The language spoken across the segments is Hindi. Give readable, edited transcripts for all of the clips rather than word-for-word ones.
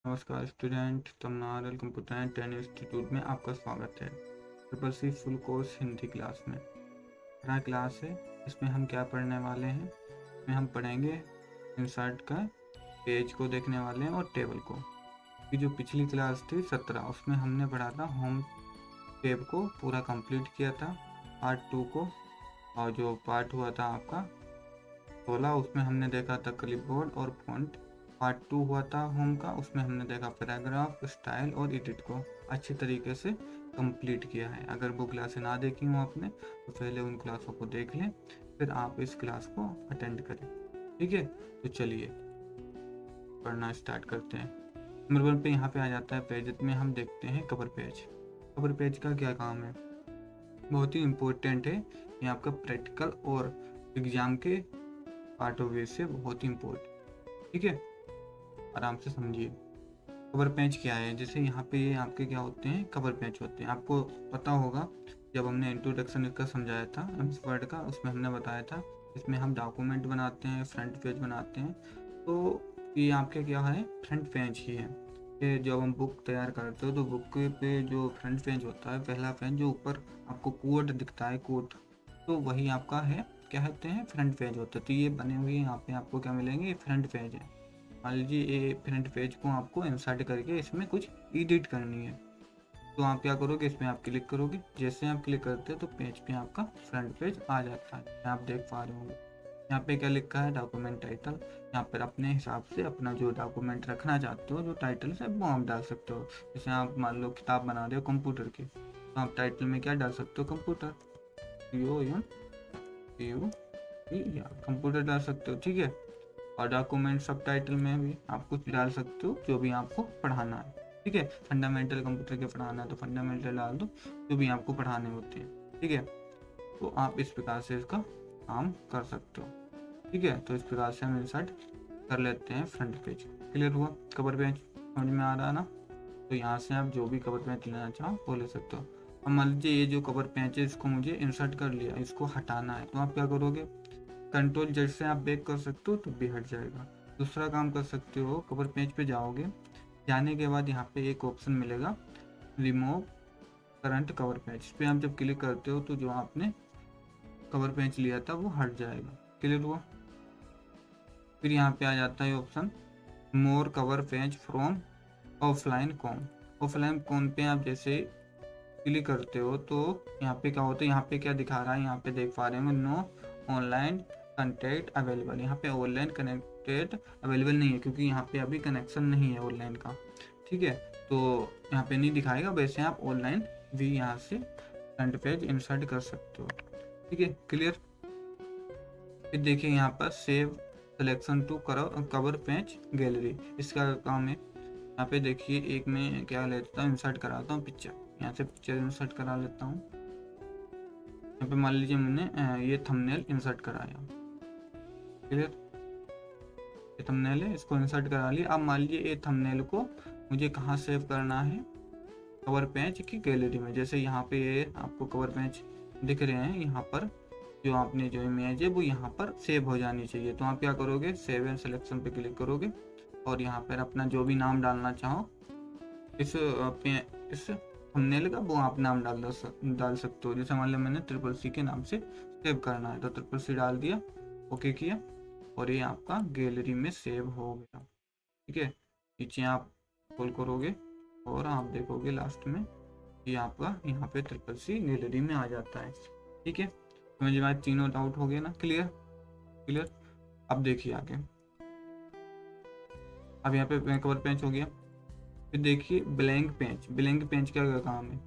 नमस्कार स्टूडेंट, तमनारल कंप्यूटर एंड ट्रेनिंग इंस्टीट्यूट में आपका स्वागत है। Triple C full course Hindi class में पढ़ा क्लास है। इसमें हम क्या पढ़ने वाले हैं? इसमें हम पढ़ेंगे इंसर्ट का पेज को देखने वाले हैं और टेबल को। कि जो पिछली क्लास थी 17, उसमें हमने पढ़ा था होम टेब को पूरा कंप्लीट किया था पार्ट 2 को, और जो पार्ट हुआ था आपका 16 उसमें हमने देखा था क्लिपबोर्ड और फॉन्ट। पार्ट 2 हुआ था होम का, उसमें हमने देखा पैराग्राफ, स्टाइल और एडिट को अच्छे तरीके से कंप्लीट किया है। अगर वो क्लासें ना देखी हो आपने तो पहले उन क्लासों को देख लें, फिर आप इस क्लास को अटेंड करें। ठीक है, तो चलिए पढ़ना स्टार्ट करते हैं। नंबर 1 पे यहाँ पे आ जाता है पेज में, हम देखते हैं कवर पेज। कवर पेज का क्या काम है? बहुत ही इम्पोर्टेंट है। ये आपका प्रैक्टिकल और एग्जाम के पार्ट ऑफ व्यू से बहुत ही इम्पोर्टेंट। ठीक है, आराम से समझिए। कवर पेज क्या है? जैसे यहाँ पे ये आपके क्या होते हैं, कवर पेज होते हैं। आपको पता होगा जब हमने इंट्रोडक्शन इसका समझाया था एमएस वर्ड का, उसमें हमने बताया था इसमें हम डॉक्यूमेंट बनाते हैं, फ्रंट पेज बनाते हैं। तो ये आपके क्या है, फ्रंट पेज ही है। ये जब हम बुक तैयार करते हो तो बुक पे जो फ्रंट पेज होता है, पहला पेज जो ऊपर आपको कोड दिखता है, कोड, तो वही आपका है, क्या कहते हैं, फ्रंट पेज होता है। तो ये बने हुए यहाँ पे आपको क्या मिलेंगे, ये फ्रंट पेज है। मान लीजिए ये फ्रंट पेज को आपको इंसर्ट करके इसमें कुछ एडिट करनी है, तो आप क्या करोगे, इसमें आप क्लिक करोगे। जैसे आप क्लिक करते हैं तो पेज पे आपका फ्रंट पेज आ जाता है। आप देख पा रहे होंगे यहाँ पे क्या लिखा है, डॉक्यूमेंट टाइटल। यहाँ पर अपने हिसाब से अपना जो डॉक्यूमेंट रखना चाहते हो, जो टाइटल है वो आप डाल सकते हो। जैसे आप मान लो किताब बना रहे हो कंप्यूटर की, तो आप टाइटल में क्या डाल सकते हो, कंप्यूटर, कंप्यूटर डाल सकते हो। ठीक है, और डॉक्यूमेंट सब टाइटल में भी आप कुछ डाल सकते हो जो भी आपको पढ़ाना है। ठीक है, फंडामेंटल कंप्यूटर के पढ़ाना है तो फंडामेंटल डाल दो, जो भी आपको पढ़ाने होते हैं। ठीक है, तो आप इस प्रकार से इसका काम कर सकते हो। ठीक है, तो इस प्रकार से हम इंसर्ट कर लेते हैं फ्रंट पेज। क्लियर हुआ? कवर पेज समझ में आ रहा है ना? तो यहाँ से आप जो भी कवर पेज लेना चाहो वो ले सकते हो। अब मान लीजिए ये जो कवर पेज है इसको मुझे इंसर्ट कर लिया, इसको हटाना है, तो आप क्या करोगे, कंट्रोल जेड से आप बैक कर सकते हो तो भी हट जाएगा। दूसरा काम कर सकते हो, कवर पेज पे जाओगे, जाने के बाद यहाँ पे एक ऑप्शन मिलेगा रिमूव करंट कवर पेज। इस पे आप जब क्लिक करते हो तो जो आपने कवर पेज लिया था वो हट जाएगा। क्लियर हुआ? फिर यहाँ पे आ जाता है option more cover page from offline com. Offline com पे आप जैसे क्लिक करते हो तो यहाँ पे क्या होता है, यहाँ पे क्या दिखा रहा है, यहाँ पे देख पा रहे होंगे नो ऑनलाइन कनेक्टेड अवेलेबल। यहाँ पे ऑनलाइन कनेक्टेड अवेलेबल नहीं है क्योंकि यहाँ पे अभी कनेक्शन नहीं है ऑनलाइन का। ठीक है, तो यहाँ पे नहीं दिखाएगा, वैसे आप ऑनलाइन भी यहाँ से फ्रंट पेज इंसर्ट कर सकते हो। ठीक है, क्लियर? फिर देखिए यहाँ पर save selection to cover page gallery, इसका काम है। यहाँ पे देखिए एक मैं क्या लेता हूँ, इंसर्ट कराता हूँ पिक्चर। यहाँ से पिक्चर इंसर्ट करा लेता हूँ। यहाँ पे मान लीजिए मैंने ये थंबनेल इंसर्ट कराया। क्लियर? ये थंबनेल है, इसको इंसर्ट करा लिया। अब मान लीजिए ये थंबनेल को मुझे कहाँ सेव करना है, कवर पेज की गैलरी में। जैसे यहाँ पे ये आपको कवर पेज दिख रहे हैं, यहाँ पर जो आपने जो इमेज है वो यहाँ पर सेव हो जानी चाहिए। तो आप क्या करोगे, सेव एंड सिलेक्शन पे क्लिक करोगे और यहाँ पर अपना जो भी नाम डालना चाहो इस थंबनेल का, वो आप नाम डाल सकते हो। जैसे मान लो मैंने ट्रिपल सी के नाम से सेव करना है तो ट्रिपल सी डाल दिया, ओके किया, और ये आपका गैलरी में सेव हो गया। ठीक है, नीचे आप कॉल करोगे और आप देखोगे लास्ट में ये आपका यहाँ पे ट्रिपल सी गैलरी में आ जाता है। ठीक है, समझ में आया? तीनों डाउट हो गए ना? क्लियर? क्लियर? अब देखिए आगे। अब यहाँ पे कवर पेज हो गया। फिर देखिए ब्लैंक पेज। ब्लैंक पेज का क्या काम है?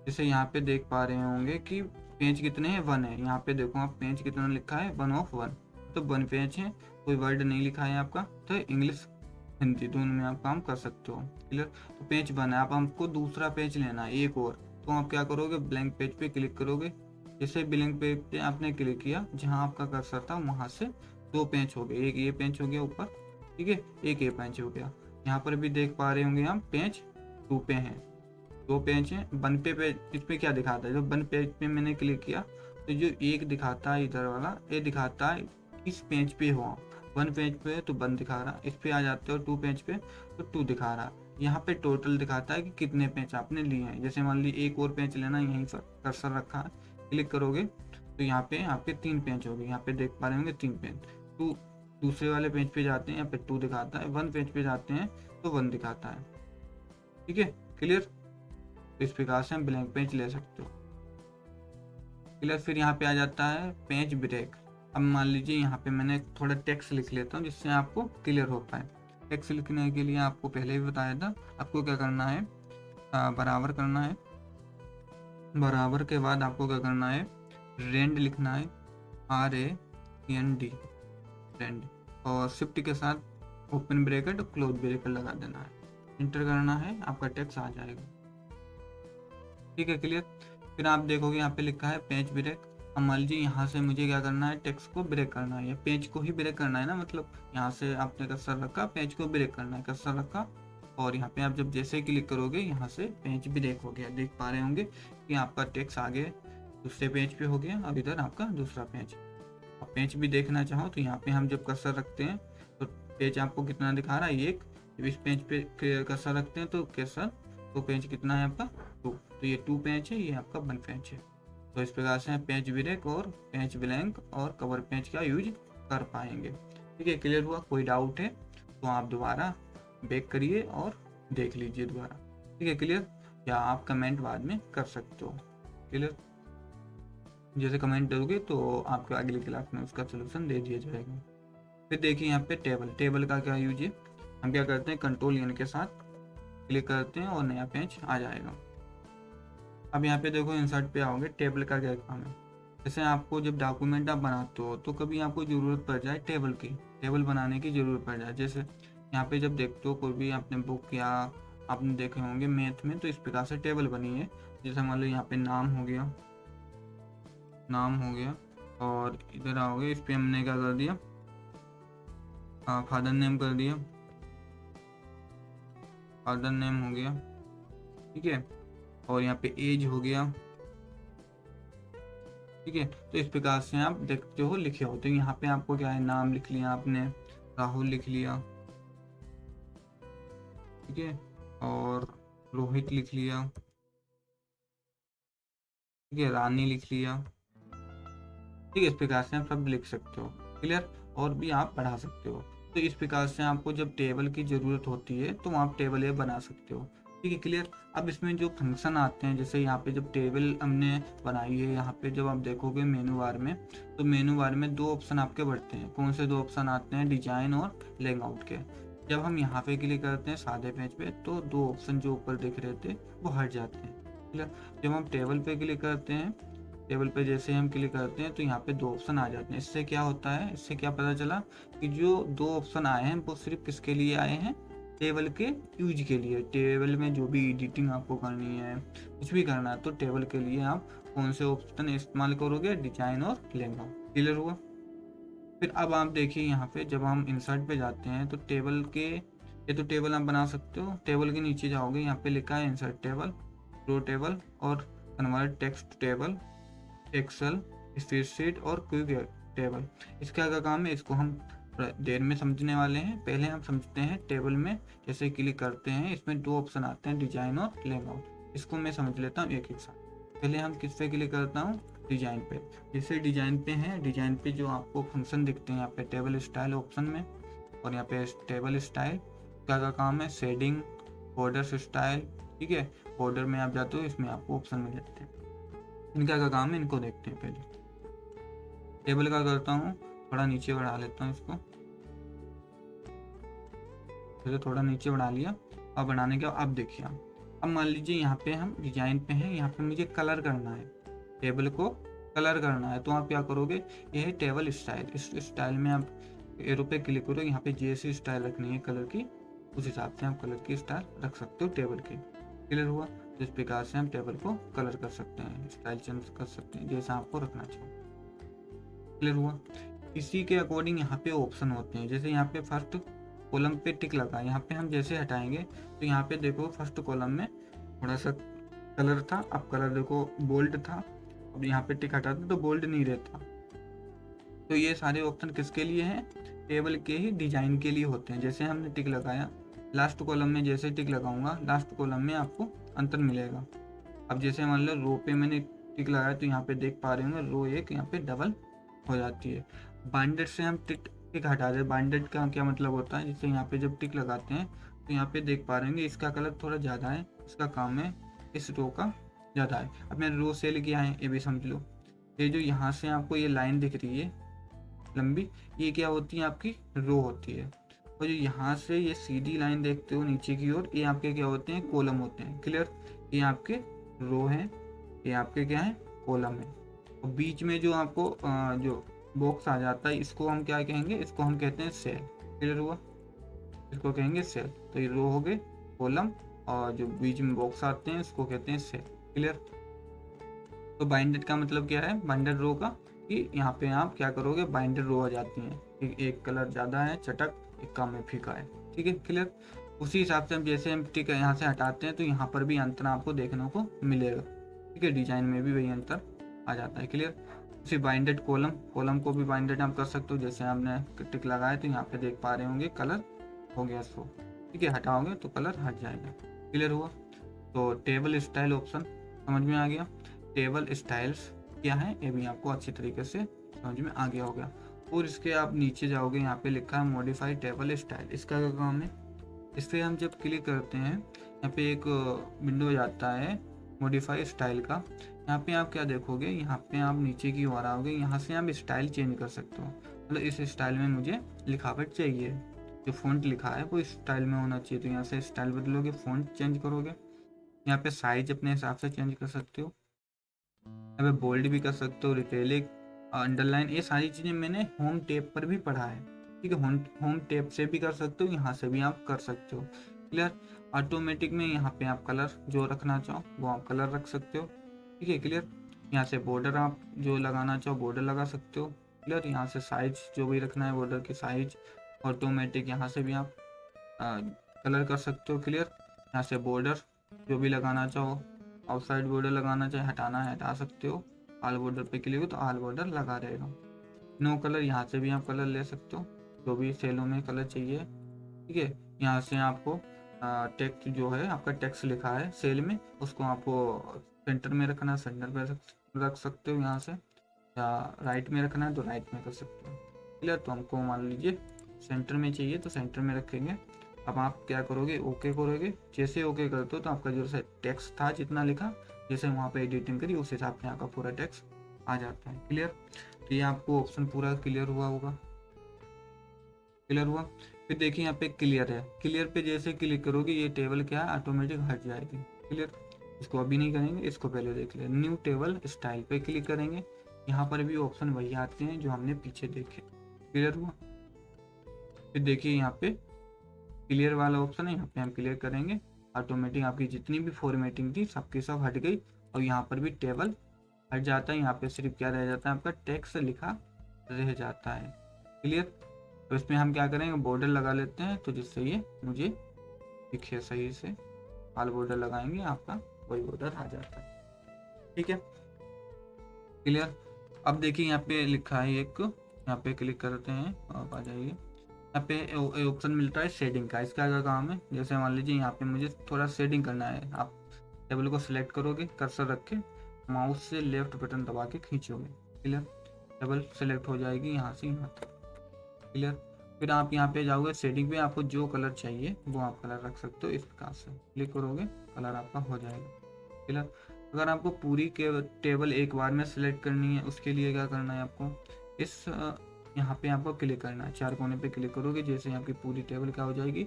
जैसे यहाँ पे देख पा रहे होंगे कि पेज कितने हैं, 1 है। यहाँ पे देखो आप पेज कितना लिखा है, 1 of 1, तो 1 पेज है, कोई वर्ड नहीं लिखा है आपका। तो इंग्लिश हिंदी दोनों में आप काम कर सकते हो। क्लियर? तो पेज 1 है, आप हमको दूसरा पेज लेना है एक और, तो आप क्या करोगे, ब्लैंक पेज पे क्लिक करोगे। जैसे ब्लैंक पेज पे आपने क्लिक किया, जहाँ आपका कर्सर था वहाँ से 2 पेज हो गए, एक ये पेज हो गया ऊपर, ठीक है, एक ये पेज हो गया। यहाँ पर भी देख पा रहे होंगे हम पेज 2 पे हैं, 2 पेज हैं। 1 पे इस पे क्या दिखाता है, जब 1 पेज पे मैंने क्लिक किया तो जो एक दिखाता है इधर वाला, ये दिखाता है इस पेज पे हो, 1 पेज पे तो 1 दिखा रहा, इस पे आ जाते हो 2 पेज पे तो 2 दिखा रहा। यहाँ पे टोटल दिखाता है कि कितने पेज आपने लिए हैं। जैसे मान ली एक और पेज लेना, यहीं पर कर्सर रखा है, क्लिक करोगे तो यहाँ पे आपके 3 पेज हो गए। यहाँ पे देख पा रहे होंगे 3 पेज। टू दूसरे वाले पेज पे जाते हैं, यहाँ पे 2 दिखाता है। 1 पेज पे जाते हैं तो 1 दिखाता है। ठीक है, क्लियर। तो इस प्रकार से हम ब्लैंक पेज ले सकते हो। क्लियर। फिर यहाँ पे आ जाता है पेज ब्रेक। अब मान लीजिए यहाँ पे मैंने थोड़ा टेक्स्ट लिख लेता हूँ जिससे आपको क्लियर हो पाए। टेक्स्ट लिखने के लिए आपको पहले भी बताया था, आपको क्या करना है, बराबर करना है। बराबर के बाद आपको क्या करना है, रेंड लिखना है, RAND, रेंड, और शिफ्ट के साथ ओपन ब्रैकेट और क्लोज ब्रैकेट लगा देना है। इंटर करना है, आपका टेक्स्ट आ जाएगा। ठीक है, क्लियर। फिर आप देखोगे यहाँ पे लिखा है पेज ब्रेक। अब मान लीजिए यहाँ से मुझे क्या करना है, टेक्स्ट को ब्रेक करना है, या पेज को ही ब्रेक करना है ना, मतलब यहाँ से आपने कर्सर रखा, पेज को ब्रेक करना है, कर्सर रखा, और यहाँ पे आप जब जैसे क्लिक करोगे यहाँ से पेज ब्रेक हो गया। देख पा रहे होंगे कि आपका टेक्स्ट आगे दूसरे पेज पे हो गया, अब इधर आपका दूसरा पेज। अब पेज भी देखना चाहो तो यहाँ पे हम जब कर्सर रखते हैं तो पेज आपको कितना दिखा रहा है, एक। जब इस पेज पे कर्सर रखते हैं तो कर्सर तो पेज कितना है आपका, 2। तो ये 2 पेज है, ये आपका 1 पेज है। तो इस प्रकार से पेज ब्रेक और पेज ब्लैंक और कवर पेज का यूज कर पाएंगे। ठीक है, क्लियर हुआ। कोई डाउट है तो आप दोबारा बैक करिए और देख लीजिए दोबारा। ठीक है, क्लियर। या आप कमेंट बाद में कर सकते हो। क्लियर। जैसे कमेंट करोगे तो आपको अगली क्लास में उसका सोल्यूशन दे दिया जाएगा। फिर देखिए यहाँ पे टेबल का क्या यूज है। हम क्या करते हैं, Ctrl+N के साथ क्लिक करते हैं और नया पेज आ जाएगा। अब यहाँ पे देखो इंसर्ट पे आओगे, टेबल का क्या काम है। जैसे आपको जब डॉक्यूमेंट आप बनाते हो तो कभी आपको ज़रूरत पड़ जाए टेबल बनाने की ज़रूरत पड़ जाए। जैसे यहाँ पे जब देखते हो कोई भी आपने बुक या आपने देखे होंगे मैथ में, तो इस प्रकार से टेबल बनी है। जैसे मान लो यहाँ पे नाम हो गया, और इधर आओगे, इस पे हमने क्या कर दिया, फादर नेम कर दिया, फादर नेम हो गया। ठीक है, और यहाँ पे एज हो गया। ठीक है, तो इस प्रकार से आप देखते हो लिखे हो। तो यहाँ पे आपको क्या है, नाम लिख लिया आपने, राहुल लिख लिया। ठीक है, और रोहित लिख लिया। ठीक है, रानी लिख लिया। ठीक है, इस प्रकार से आप सब लिख सकते हो। क्लियर। और भी आप बढ़ा सकते हो। तो इस प्रकार से आपको जब टेबल की ज़रूरत होती है तो आप टेबल ये बना सकते हो। ठीक है, क्लियर। अब इसमें जो फंक्शन आते हैं, जैसे यहाँ पे जब टेबल हमने बनाई है, यहाँ पे जब आप देखोगे मेनू बार में, तो मेनू बार में 2 ऑप्शन आपके बढ़ते हैं। कौन से 2 ऑप्शन आते हैं, डिजाइन और लेआउट के। जब हम यहाँ पे क्लिक करते हैं सादे पेज पे तो 2 ऑप्शन जो ऊपर दिख रहे थे वो हट जाते हैं। क्लियर। जब हम टेबल पे क्लिक करते हैं, टेबल पे जैसे हम क्लिक करते हैं तो यहाँ पे 2 ऑप्शन आ जाते हैं। इससे क्या होता है, इससे क्या पता चला कि जो 2 ऑप्शन आए हैं वो सिर्फ किसके लिए आए हैं, टेबल के यूज के लिए। टेबल में जो भी एडिटिंग आपको करनी है, कुछ भी करना है, तो टेबल के लिए आप कौन से ऑप्शन इस्तेमाल करोगे, डिजाइन और लेआउट। क्लियर हुआ। फिर अब आप देखिए यहाँ पे जब हम इंसर्ट पे जाते हैं तो टेबल के, ये तो टेबल आप बना सकते हो। टेबल के नीचे जाओगे, यहाँ पे लिखा है इंसर्ट टेबल, रो टेबल और convert text table, excel, spreadsheet और क्विक टेबल। इसका क्या काम है, इसको हम देर में समझने वाले हैं। पहले हम समझते हैं टेबल में जैसे क्लिक करते हैं, इसमें 2 ऑप्शन आते हैं, डिजाइन और लेआउट। इसको मैं समझ लेता हूँ एक एक साथ। पहले हम किस पे क्लिक करता हूँ, डिजाइन पे। जैसे डिजाइन पे है, डिजाइन पे जो आपको फंक्शन दिखते हैं यहाँ पे टेबल स्टाइल ऑप्शन में, और यहाँ पे टेबल स्टाइल का काम है शेडिंग, बॉर्डर स्टाइल। ठीक है, बॉर्डर में आप जाते हो, इसमें आपको ऑप्शन मिल जाते हैं। इनका क्या काम है, इनको देखते हैं। पहले टेबल का करता हूँ, थोड़ा नीचे बढ़ा लेता हूँ इसको, फिर थोड़ा नीचे बढ़ा लिया। अब बढ़ाने के अब देखिए अब मान लीजिए यहाँ पे हम डिजाइन पे हैं, यहाँ पे मुझे कलर करना है, टेबल को कलर करना है। तो आप क्या करोगे, ये है टेबल स्टाइल, इस स्टाइल में आप एरो पे क्लिक करोगे। यहाँ पे जैसी स्टाइल रखनी है कलर की, उस हिसाब से आप कलर की स्टाइल रख सकते हो टेबल की। क्लियर हुआ। तो इस प्रकार से हम टेबल को कलर कर सकते हैं, स्टाइल चेंज कर सकते हैं जैसा आपको रखना चाहिए। क्लियर हुआ। इसी के अकॉर्डिंग यहाँ पे ऑप्शन होते हैं। जैसे यहाँ पे फर्स्ट कॉलम पे टिक लगा, यहाँ पे हम जैसे हटाएंगे तो यहाँ पे देखो फर्स्ट कॉलम में थोड़ा सा कलर था, अब कलर देखो बोल्ड था। अब यहाँ पे टिक हटाते तो बोल्ड नहीं रहता। तो ये सारे ऑप्शन किसके लिए हैं, टेबल के ही डिजाइन के लिए होते हैं। जैसे हमने टिक लगाया, लास्ट कॉलम में जैसे टिक लगाऊंगा लास्ट कॉलम में आपको अंतर मिलेगा। अब जैसे मान लो रो पे मैंने टिक लगाया तो यहाँ पे देख पा रहे होंगे रो एक यहाँ पे डबल हो जाती है। बाइंडेड से हम टिक टिक हटा दें। बाइंडेड का क्या मतलब होता है, जैसे यहाँ पे जब टिक लगाते हैं तो यहाँ पे देख पा रहे होंगे इसका कलर थोड़ा ज़्यादा है, इसका काम है, इस रो का ज़्यादा है। अब मैंने रो सेल किया है, ये भी समझ लो। ये जो यहाँ से आपको ये लाइन दिख रही है लंबी, ये क्या होती है, आपकी रो होती है। और जो यहाँ से ये सीधी लाइन देखते हो नीचे की ओर, ये आपके क्या होते हैं, कॉलम होते हैं। क्लियर, ये आपके रो है, ये आपके क्या है, कॉलम है। और बीच में जो आपको जो बॉक्स आ जाता है इसको हम क्या कहेंगे, इसको हम कहते हैं सेल। क्लियर हुआ, इसको कहेंगे सेल। तो ये रो हो गए, कॉलम, और जो बीच में बॉक्स आते हैं इसको कहते हैं सेल। क्लियर। तो बाइंडेड का मतलब क्या है, बाइंडेड रो का, कि यहाँ पे आप क्या करोगे, बाइंडेड रो आ जाती हैं, एक कलर ज़्यादा है चटक, एक कम है फीका है। ठीक है, क्लियर। उसी हिसाब से हम जैसे हम टिक यहाँ से हटाते हैं तो यहाँ पर भी अंतर आपको देखने को मिलेगा। ठीक है, डिजाइन में भी वही अंतर आ जाता है। क्लियर। उसी बाइंडेड कॉलम, कॉलम को भी बाइंडेड आप कर सकते हो। जैसे हमने टिक लगाया तो यहाँ पे देख पा रहे होंगे कलर हो गया शो। ठीक है, हटाओगे तो कलर हट जाएगा। क्लियर हुआ। तो टेबल स्टाइल ऑप्शन समझ में आ गया। टेबल स्टाइल्स क्या है ये भी आपको अच्छी तरीके से समझ में आ गया होगा। और इसके आप नीचे जाओगे, यहाँ पे लिखा है मॉडिफाई टेबल स्टाइल। इसका क्या काम है, इस पर हम जब क्लिक करते हैं यहाँ पे एक विंडो जाता है मॉडिफाई स्टाइल का। यहाँ पे आप क्या देखोगे, यहाँ पे आप नीचे की ओर आओगे, यहाँ से आप स्टाइल चेंज कर सकते हो। मतलब इस स्टाइल में मुझे लिखावट चाहिए, जो फॉन्ट लिखा है वो इस स्टाइल में होना चाहिए, तो यहाँ से स्टाइल बदलोगे, फॉन्ट चेंज करोगे। यहाँ पे साइज अपने हिसाब से चेंज कर सकते हो, यहाँ पे बोल्ड भी कर सकते हो, रिटेलिक, अंडरलाइन, ये सारी चीज़ें मैंने होम टैब पर भी पढ़ा है। ठीक है, होम टैब से भी कर सकते हो, यहाँ से भी आप कर सकते हो। क्लियर। ऑटोमेटिक में यहाँ पे आप कलर जो रखना चाहो वो आप कलर रख सकते हो। ठीक है, क्लियर। यहाँ से बॉर्डर आप जो लगाना चाहो बॉर्डर लगा सकते हो। क्लियर। यहाँ से साइज जो भी रखना है बॉर्डर की साइज ऑटोमेटिक यहाँ से भी आप कलर कर सकते हो। क्लियर। यहाँ से बॉर्डर जो भी लगाना चाहो, आउटसाइड बॉर्डर लगाना चाहे हटाना है हटा सकते हो। ऑल बॉर्डर पे क्लिक हो तो ऑल बॉर्डर लगा रहेगा। नो कलर, यहाँ से भी आप कलर ले सकते हो, जो भी सेलों में कलर चाहिए। ठीक है, यहाँ से आपको टेक्स्ट जो है आपका टेक्स्ट लिखा है सेल में, उसको आपको सेंटर में रखना है, सेंटर पे रख सकते हो यहाँ से, या राइट में रखना है तो राइट में कर सकते हो। क्लियर। तो हमको मान लीजिए सेंटर में चाहिए तो सेंटर में रखेंगे। अब आप क्या करोगे, ओके करोगे। जैसे ओके करते हो तो आपका जो टेक्स्ट था जितना लिखा, जैसे वहाँ पे एडिटिंग करी उस हिसाब से आपका पूरा टेक्स्ट आ जाता है। क्लियर। तो ये आपको ऑप्शन पूरा क्लियर हुआ होगा। क्लियर हुआ। फिर देखिए यहाँ पे क्लियर है, क्लियर पे जैसे क्लिक करोगे ये टेबल क्या है, ऑटोमेटिक हट जाएगी। क्लियर। इसको अभी नहीं करेंगे, इसको पहले देख ले। न्यू टेबल स्टाइल पे क्लिक करेंगे, यहाँ पर भी ऑप्शन वही आते हैं जो हमने पीछे देखे। क्लियर हुआ। फिर देखिए यहाँ पे क्लियर वाला ऑप्शन है, यहाँ पे हम क्लियर करेंगे, ऑटोमेटिक आपकी जितनी भी फॉर्मेटिंग थी सबकी सब हट गई, और यहाँ पर भी टेबल हट जाता है। यहाँ पे सिर्फ क्या रह जाता है, आपका टेक्स्ट लिखा रह जाता है। क्लियर। तो इसमें हम क्या करेंगे, बॉर्डर लगा लेते हैं, तो जिससे ये मुझे दिखे सही से, ऑल बॉर्डर लगाएंगे, आपका वही बॉर्डर आ जाता है। ठीक है, क्लियर। अब देखिए यहाँ पे लिखा है एक, यहाँ पे क्लिक करते हैं, आप आ जाइए। यहाँ पे ऑप्शन मिलता है शेडिंग का। इसका क्या काम है, जैसे मान लीजिए यहाँ पे मुझे थोड़ा शेडिंग करना है, आप टेबल को सिलेक्ट करोगे, कर्सर रख के माउस से लेफ्ट बटन दबा के खींचोगे। क्लियर। टेबल सेलेक्ट हो जाएगी यहाँ से यहाँ तक। क्लियर। फिर आप यहाँ पे जाओगे शेडिंग पे, आपको जो कलर चाहिए वो आप कलर रख सकते हो। इस प्रकार से क्लिक करोगे कलर आपका हो जाएगा। क्लियर। अगर आपको पूरी टेबल एक बार में सिलेक्ट करनी है, उसके लिए क्या करना है, आपको इस यहाँ पे आपको क्लिक करना है, चार कोने पे क्लिक करोगे, जैसे आपकी पूरी टेबल क्या हो जाएगी,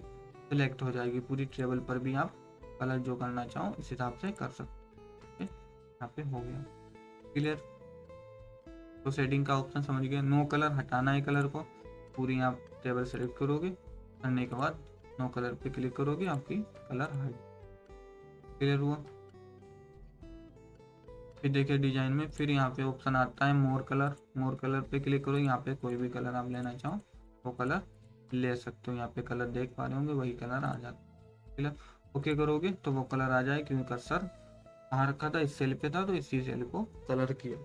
सिलेक्ट हो जाएगी। पूरी टेबल पर भी आप कलर जो करना चाहो इस हिसाब से कर सकते। यहाँ पे हो गया। क्लियर। तो सेटिंग का ऑप्शन समझ गए। नो कलर, हटाना है कलर को, पूरी आप टेबल सेलेक्ट करोगे, करने के बाद नो कलर पे क्लिक करोगे, आपकी कलर हट। क्लियर हुआ। फिर देखिए डिजाइन में, फिर यहाँ पे ऑप्शन आता है मोर कलर। मोर कलर पे क्लिक करो, यहाँ पे कोई भी कलर आप लेना चाहो वो कलर ले सकते हो। यहाँ पे कलर देख पा रहे होंगे, वही कलर आ जाता है। क्लियर। ओके करोगे तो वो कलर आ जाए, क्योंकि कर्सर कहाँ रखा था, इस सेल पे था, तो इसी सेल को कलर किया।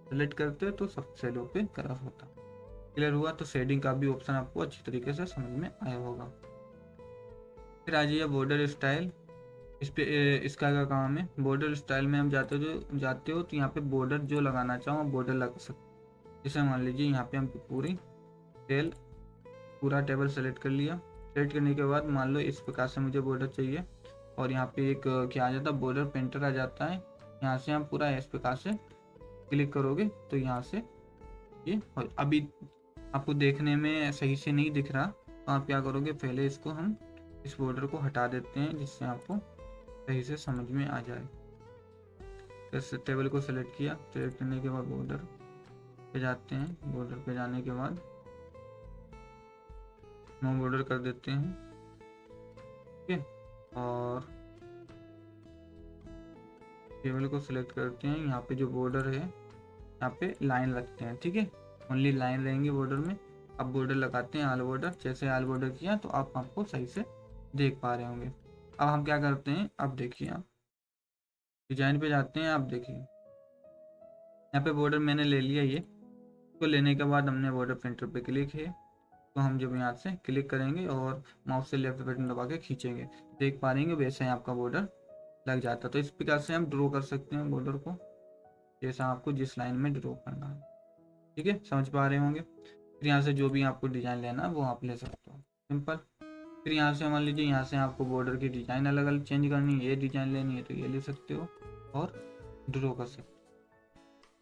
सेलेक्ट करते तो सब सेलों पे कलर होता। क्लियर हुआ? तो शेडिंग का भी ऑप्शन आपको अच्छी तरीके से समझ में आया होगा। फिर आ जाइए बॉर्डर स्टाइल। इस पे इसका क्या काम है? बॉर्डर स्टाइल में हम जाते हो तो यहाँ पे बॉर्डर जो लगाना चाहो बॉर्डर लगा सकते। जैसे मान लीजिए यहाँ पे हम पूरा टेबल सेलेक्ट कर लिया। सेलेक्ट करने के बाद मान लो इस प्रकार से मुझे बॉर्डर चाहिए, और यहाँ पे एक क्या आ जाता है, बॉर्डर पेंटर आ जाता है। यहाँ से हम पूरा इस प्रकार से क्लिक करोगे तो यहाँ से ये, और अभी आपको देखने में सही से नहीं दिख रहा, तो आप क्या करोगे, पहले इसको हम इस बॉर्डर को हटा देते हैं जिससे आपको सही से समझ में आ जाए। जैसे टेबल को सेलेक्ट किया, सेलेक्ट करने के बाद बॉर्डर पे जाते हैं। बॉर्डर पे जाने के बाद नो बॉर्डर कर देते हैं, ठीक है। और टेबल को सिलेक्ट करते हैं, यहाँ पे जो बॉर्डर है यहाँ पे लाइन रखते हैं, ठीक है। ओनली लाइन रहेंगी बॉर्डर में। अब बॉर्डर लगाते हैं ऑल बॉर्डर। जैसे ऑल बॉर्डर किया तो आप आपको सही से देख पा रहे होंगे। अब हम क्या करते हैं, अब देखिए आप डिजाइन पे जाते हैं। आप देखिए यहाँ पे बॉर्डर मैंने ले लिया। ये तो लेने के बाद हमने बॉर्डर प्रिंटर पे क्लिक है, तो हम जब यहाँ से क्लिक करेंगे और माउस से लेफ्ट बटन दबा के खींचेंगे, देख पा रहे वैसे ही आपका बॉर्डर लग जाता है। तो इस प्रकार से हम ड्रॉ कर सकते हैं बॉर्डर को, जैसा आपको जिस लाइन में ड्रॉ करना है, ठीक है। समझ पा रहे होंगे। फिर यहाँ से जो भी आपको डिज़ाइन लेना है वो आप ले सकते हो, सिंपल। फिर यहाँ से मान लीजिए यहाँ से आपको बॉर्डर की डिज़ाइन अलग अलग चेंज करनी है, ये डिज़ाइन लेनी है तो ये ले सकते हो और ड्रॉ कर सकते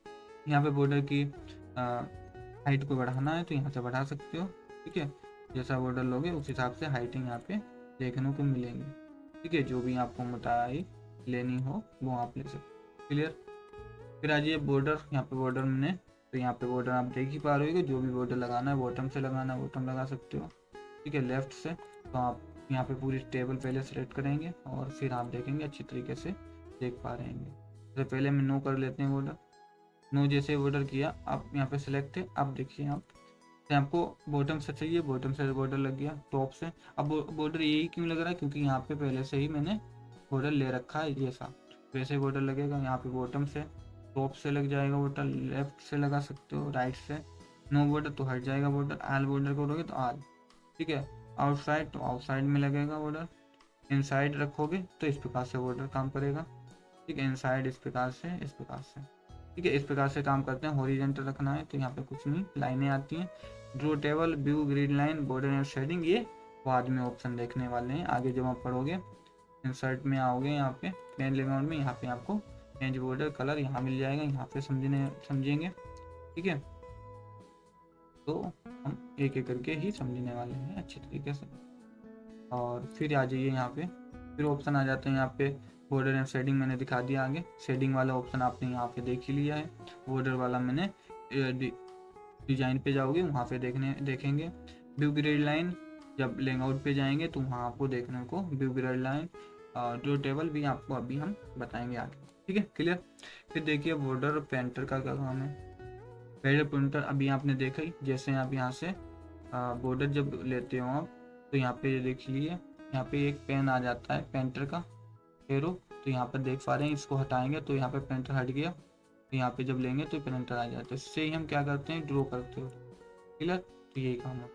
हो। यहाँ पे बॉर्डर की हाइट को बढ़ाना है तो यहाँ से बढ़ा सकते हो, ठीक है। जैसा बॉर्डर लोगे उस हिसाब से हाइटिंग यहाँ पे देखने को मिलेंगे, ठीक है। जो भी आपको मोटाई लेनी हो वो आप ले सकते हो, क्लियर। फिर आ जाइए बॉर्डर। यहाँ पे बॉर्डर मैंने, तो यहाँ पे बॉर्डर आप देख ही पा रहे हो, जो भी बॉर्डर लगाना है बॉटम से लगाना है बॉटम लगा सकते हो, ठीक है, लेफ्ट से। तो आप यहाँ पे पूरी टेबल पहले सेलेक्ट करेंगे और फिर आप देखेंगे अच्छी तरीके से देख पा रहे हैं। तो पहले हम नो कर लेते हैं बॉर्डर। नो जैसे बॉर्डर किया, आप यहाँ पे सेलेक्ट है। अब देखिए आप, आपको बॉटम से चाहिए, बॉटम से बॉर्डर लग गया, टॉप से। अब बॉर्डर यही क्यों लग रहा है, क्योंकि यहाँ पे पहले से ही मैंने बॉर्डर ले रखा है ये सा, वैसे बॉर्डर लगेगा। यहाँ पे बॉटम से, टॉप से लग जाएगा बॉर्डर, लेफ्ट से लगा सकते हो, राइट से। नो बॉर्डर तो हट जाएगा बॉर्डर, आल बॉर्डर करोगे तो आल, ठीक है। आउटसाइड तो आउटसाइड में लगेगा बॉर्डर। इनसाइड रखोगे तो इस प्रकार से बॉर्डर काम करेगा, ठीक है। इनसाइड इस प्रकार से, इस प्रकार से, ठीक है। इस प्रकार से काम करते हैं। हॉरिजॉन्टल रखना है तो यहाँ पे कुछ नहीं, लाइनें आती हैं। Draw table, view, grid line, border and shading, ये बाद में ऑप्शन देखने वाले हैं आगे जब आप पढ़ोगे। इंसर्ट में आओगे, यहाँ पे प्लेन लेआउट में, यहाँ पे आपको चेंज बॉर्डर कलर यहाँ मिल जाएगा, यहाँ पे समझेंगे, ठीक है। तो हम एक एक करके ही समझने वाले हैं अच्छी तरीके से। और फिर आ जाइए यहाँ पे, फिर ऑप्शन आ जाते हैं यहाँ पे। बॉर्डर एंड शेडिंग मैंने दिखा दिया आगे। शेडिंग वाला ऑप्शन आपने यहाँ पे देख ही लिया है। बॉर्डर वाला मैंने डिजाइन पे जाओगे वहाँ पे देखेंगे। व्यू ग्रिड लाइन, जब लेआउट पे जाएंगे तो वहाँ आपको देखने को व्यू ग्रिड लाइन, जो टेबल भी आपको अभी हम बताएंगे आगे, ठीक है, क्लियर। फिर देखिए बॉर्डर पेंटर का क्या काम है। बॉर्डर पेंटर अभी आपने देखा ही, जैसे आप यहाँ से बॉर्डर जब लेते हो आप, तो यहाँ पे देख लिए, यहाँ पे एक पेन आ जाता है पेंटर का एरो, तो यहाँ पर देख पा रहे हैं। इसको हटाएंगे तो यहाँ पे पेंटर हट गया, तो यहाँ पे जब लेंगे तो पेंटर आ जाता है। इससे ही हम क्या करते हैं, ड्रॉ करते हो, क्लियर। तो यही काम है,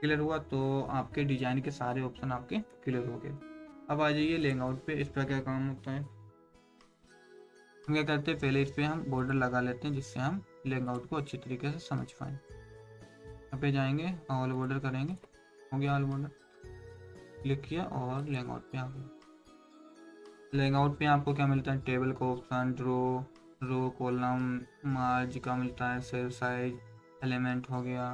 क्लियर हुआ। तो आपके डिजाइन के सारे ऑप्शन आपके क्लियर हो गए। अब आ जाइए लेआउट पे। इस पर क्या काम होता है, हम क्या करते हैं, पहले इस पे हम बॉर्डर लगा लेते हैं जिससे हम लेआउट को अच्छी तरीके से समझ पाएँ। यहाँ पे जाएंगे, ऑल बॉर्डर करेंगे, हो गया ऑल बॉर्डर, क्लिक किया और लेआउट पे आ गए। लेआउट पे आपको क्या मिलता है, टेबल का ऑप्शन, रो कॉलम, मार्ज का मिलता है, सेल साइज, एलिमेंट हो गया,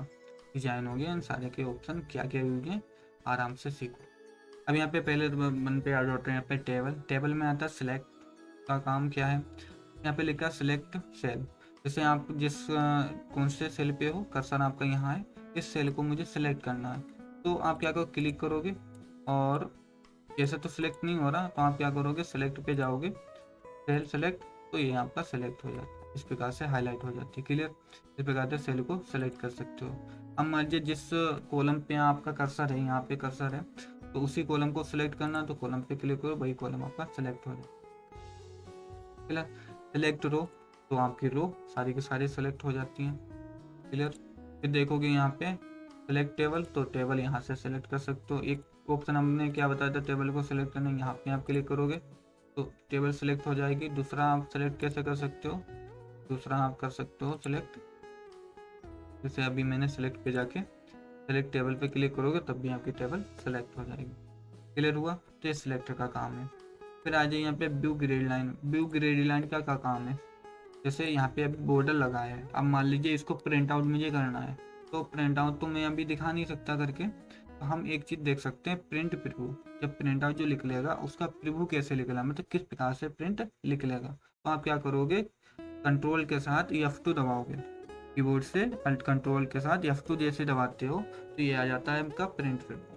डिजाइन हो गया। इन सारे के ऑप्शन क्या क्या यूज है आराम से सीखो। अब यहाँ पे पहले मन पे आ जाते हैं, यहाँ पे टेबल में आता है सिलेक्ट का काम क्या है। यहाँ पे लिखा है सिलेक्ट सेल, जैसे आप जिस कौन से सेल पे हो, कर्सर आपका यहाँ है, इस सेल को मुझे सिलेक्ट करना है, तो आप क्या करो, क्लिक करोगे और जैसे तो सिलेक्ट नहीं हो रहा तो आप क्या करोगे, सिलेक्ट पे जाओगे, सेल सेलेक्ट, तो ये आपका सेलेक्ट हो जाता है, इस प्रकार से हाईलाइट हो जाती है, क्लियर। इस प्रकार से सेल को सेलेक्ट कर सकते हो। अब मान लीजिए जिस कॉलम पे आपका कर्सर है, यहाँ पे कर्सर है, तो उसी कॉलम को सिलेक्ट करना, तो कॉलम पे क्लिक करो, वही कॉलम आपका सेलेक्ट हो जाए, क्लियर। सेलेक्ट रो, तो आपकी रो सारी की सारी सेलेक्ट हो जाती हैं, क्लियर। फिर देखोगे यहाँ पे सेलेक्ट टेबल, तो टेबल यहाँ से सेलेक्ट कर सकते हो। एक ऑप्शन हमने क्या बताया था टेबल को सेलेक्ट करना, यहाँ पे आप क्लिक करोगे तो टेबल सेलेक्ट हो जाएगी। दूसरा आप सेलेक्ट कैसे कर सकते हो, दूसरा आप कर सकते हो सेलेक्ट, जैसे अभी मैंने सेलेक्ट पे जाके सेलेक्ट टेबल पे क्लिक करोगे तब भी आपकी टेबल सेलेक्ट हो जाएगी। क्लियर हुआ, तो ये सिलेक्टर का काम है। फिर आ जाइए यहाँ पे view grid line. View grid line का काम है, जैसे यहाँ पे अभी बॉर्डर लगा है, अब मान लीजिए इसको प्रिंट आउट मुझे करना है, तो प्रिंट आउट तो मैं अभी दिखा नहीं सकता करके, तो हम एक चीज़ देख सकते हैं, प्रिंट प्रीव्यू। जब प्रिंट आउट जो निकलेगा उसका प्रीव्यू कैसे निकला, मतलब किस प्रकार से प्रिंट निकलेगा, तो आप क्या करोगे, कंट्रोल के साथ F2 दबाओगे कीबोर्ड से, अल्ट कंट्रोल के साथ F2 जैसे दबाते हो तो ये आ जाता है आपका प्रिंट प्रीव्यू।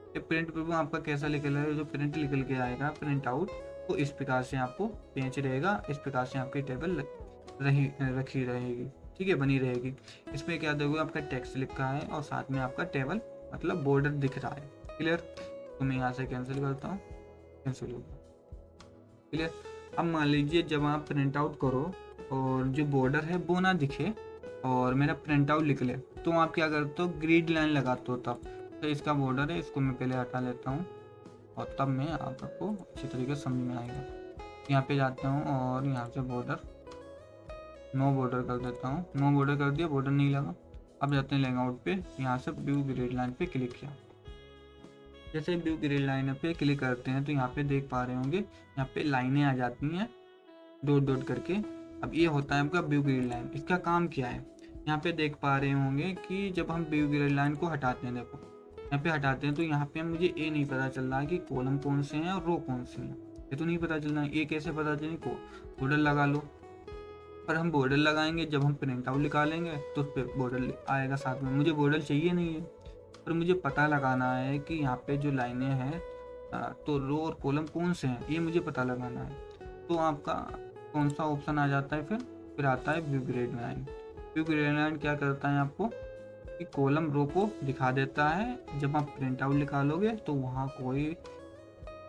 ये प्रिंट प्रीव्यू आपका कैसा निकलेगा, जो प्रिंट निकल के आएगा प्रिंट आउट, तो इस प्रकार से आपको पेज रहेगा, इस प्रकार से आपकी टेबल रखी रहेगी, ठीक है, बनी रहेगी। इसमें क्या देखोगे, आपका टेक्स्ट लिखा है और साथ में आपका टेबल मतलब बॉर्डर दिख रहा है। क्लियर, तो मैं यहाँ से कैंसिल करता हूँ, कैंसिल होगा। क्लियर। अब मान लीजिए जब आप प्रिंट आउट करो और जो बॉर्डर है वो ना दिखे और मेरा प्रिंट आउट निकले, तो आप क्या करते हो, ग्रिड लाइन लगाते हो। तब तो इसका बॉर्डर है, इसको मैं पहले हटा लेता हूँ और तब मैं आपको अच्छी तरीके से समझ में आएगा। यहाँ पे जाता हूँ और यहाँ से बॉर्डर नो बॉर्डर कर देता हूँ, नो बॉर्डर कर दिया, बॉर्डर नहीं लगा। अब जाते हैं लेआउट पे, यहाँ से व्यू ग्रिड लाइन पे क्लिक किया। जैसे व्यू ग्रिड लाइन पे क्लिक करते हैं तो यहाँ पे देख पा रहे होंगे, यहाँ पे लाइनें आ जाती हैं डॉट डॉट करके। अब ये होता है आपका व्यू ग्रिड लाइन। इसका काम क्या है, यहाँ पे देख पा रहे होंगे कि जब हम व्यू ग्रिड लाइन को हटाते हैं, देखो यहाँ पे हटाते हैं तो यहाँ पे मुझे ये नहीं पता चल रहा है कि कॉलम कौन से हैं और रो कौन से हैं, ये तो नहीं पता चल रहा है। ये कैसे पता चले, को बॉर्डर लगा लो, पर हम बॉर्डर लगाएंगे जब हम प्रिंट आउट निकालेंगे तो उस पर बॉर्डर आएगा साथ में। मुझे बॉर्डर चाहिए नहीं है, पर मुझे पता लगाना है कि यहाँ पे जो लाइनें हैं तो रो और कॉलम कौन से हैं, ये मुझे पता लगाना है। तो आपका कौन सा ऑप्शन आ जाता है, फिर आता है view grid line. View grid line क्या करता है आपको कि कॉलम रो को दिखा देता है, जब आप प्रिंट आउट निकालोगे तो वहाँ कोई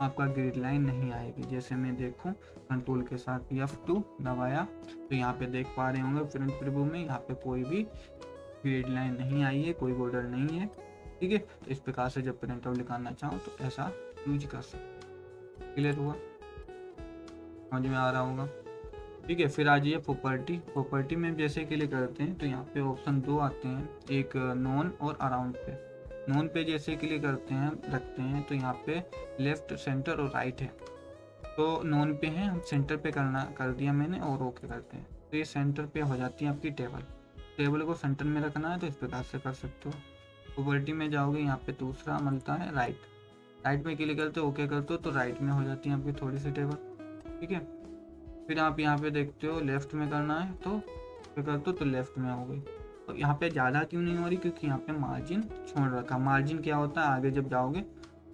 आपका ग्रिड लाइन नहीं आएगी। जैसे मैं देखूं कंट्रोल के साथ F2 दबाया तो यहाँ पे देख पा रहे होंगे प्रिंट प्रीव्यू में यहाँ पे कोई भी ग्रिड लाइन नहीं आई है, कोई बॉर्डर नहीं है, ठीक है। तो इस प्रकार से जब प्रिंट आउट निकालना चाहो तो ऐसा यूज कर सकते। क्लियर हुआ, समझ में आ रहा होगा, ठीक है। फिर आ जाइए प्रॉपर्टी। प्रॉपर्टी में जैसे क्लिक करते हैं तो यहाँ पे ऑप्शन 2 आते हैं, एक नॉन और अराउंड पे। नॉन पे जैसे क्लिक करते हैं रखते हैं तो यहाँ पे लेफ्ट सेंटर और राइट है, तो नॉन पे है, हम सेंटर पे कर दिया मैंने और ओके करते हैं तो ये सेंटर पे हो जाती है आपकी टेबल। टेबल को सेंटर में रखना है तो इस प्रकार से कर सकते हो। प्रॉपर्टी में जाओगे, यहाँ पे दूसरा मिलता है राइट, राइट में क्लिक करते हो ओके करते हो तो राइट में हो जाती है आपकी थोड़ी सी टेबल, ठीक है। फिर आप यहाँ पे देखते हो लेफ्ट में करना है तो करते हो तो लेफ्ट में हो गई। तो यहाँ पे ज़्यादा क्यों नहीं हो रही, क्योंकि यहाँ पे मार्जिन छोड़ रखा। मार्जिन क्या होता है, आगे जब जाओगे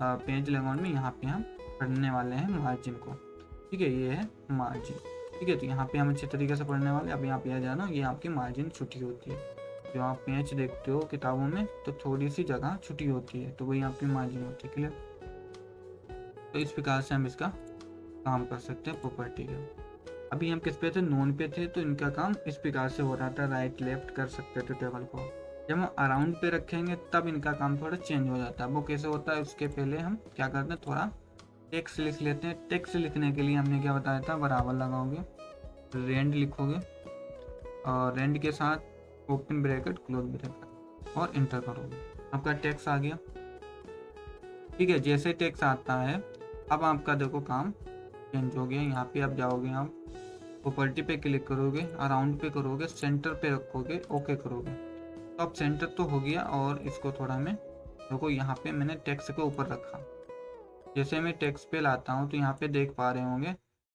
पेज लेआउट में यहाँ पे हम पढ़ने वाले हैं मार्जिन को, ठीक है, ये है मार्जिन, ठीक है। तो यहाँ पे हम अच्छे तरीके से पढ़ने वाले। अब यहाँ पे जाना, ये आपकी मार्जिन छुट्टी होती है। जो आप पेज देखते हो किताबों में तो थोड़ी सी जगह छुट्टी होती है, तो वही आपकी मार्जिन होती है। क्लियर। तो इस प्रकार से हम इसका काम कर सकते हैं प्रॉपर्टी का। अभी हम किस पे थे, नॉन पे थे, तो इनका काम इस प्रकार से हो रहा था, राइट लेफ्ट कर सकते थे टेबल को। जब हम अराउंड पे रखेंगे तब इनका काम थोड़ा चेंज हो जाता है। वो कैसे होता है, उसके पहले हम क्या करते हैं, थोड़ा टेक्स्ट लिख लेते हैं। टेक्स्ट लिखने के लिए हमने क्या बताया था, बराबर लगाओगे, रेंड लिखोगे और रेंड के साथ ओपन ब्रैकेट क्लोज ब्रैकेट और इंटर करोगे, आपका टेक्स्ट आ गया, ठीक है। जैसे टेक्स्ट आता है अब आपका देखो काम चेंज हो गया। यहाँ पे आप जाओगे, आप प्रॉपर्टी पे क्लिक करोगे, अराउंड पे करोगे, सेंटर पे रखोगे, ओके करोगे, तो अब सेंटर तो हो गया। और इसको थोड़ा मैं देखो, यहाँ पे मैंने टेक्स्ट के ऊपर रखा। जैसे मैं टेक्स्ट पे लाता हूँ तो यहाँ पे देख पा रहे होंगे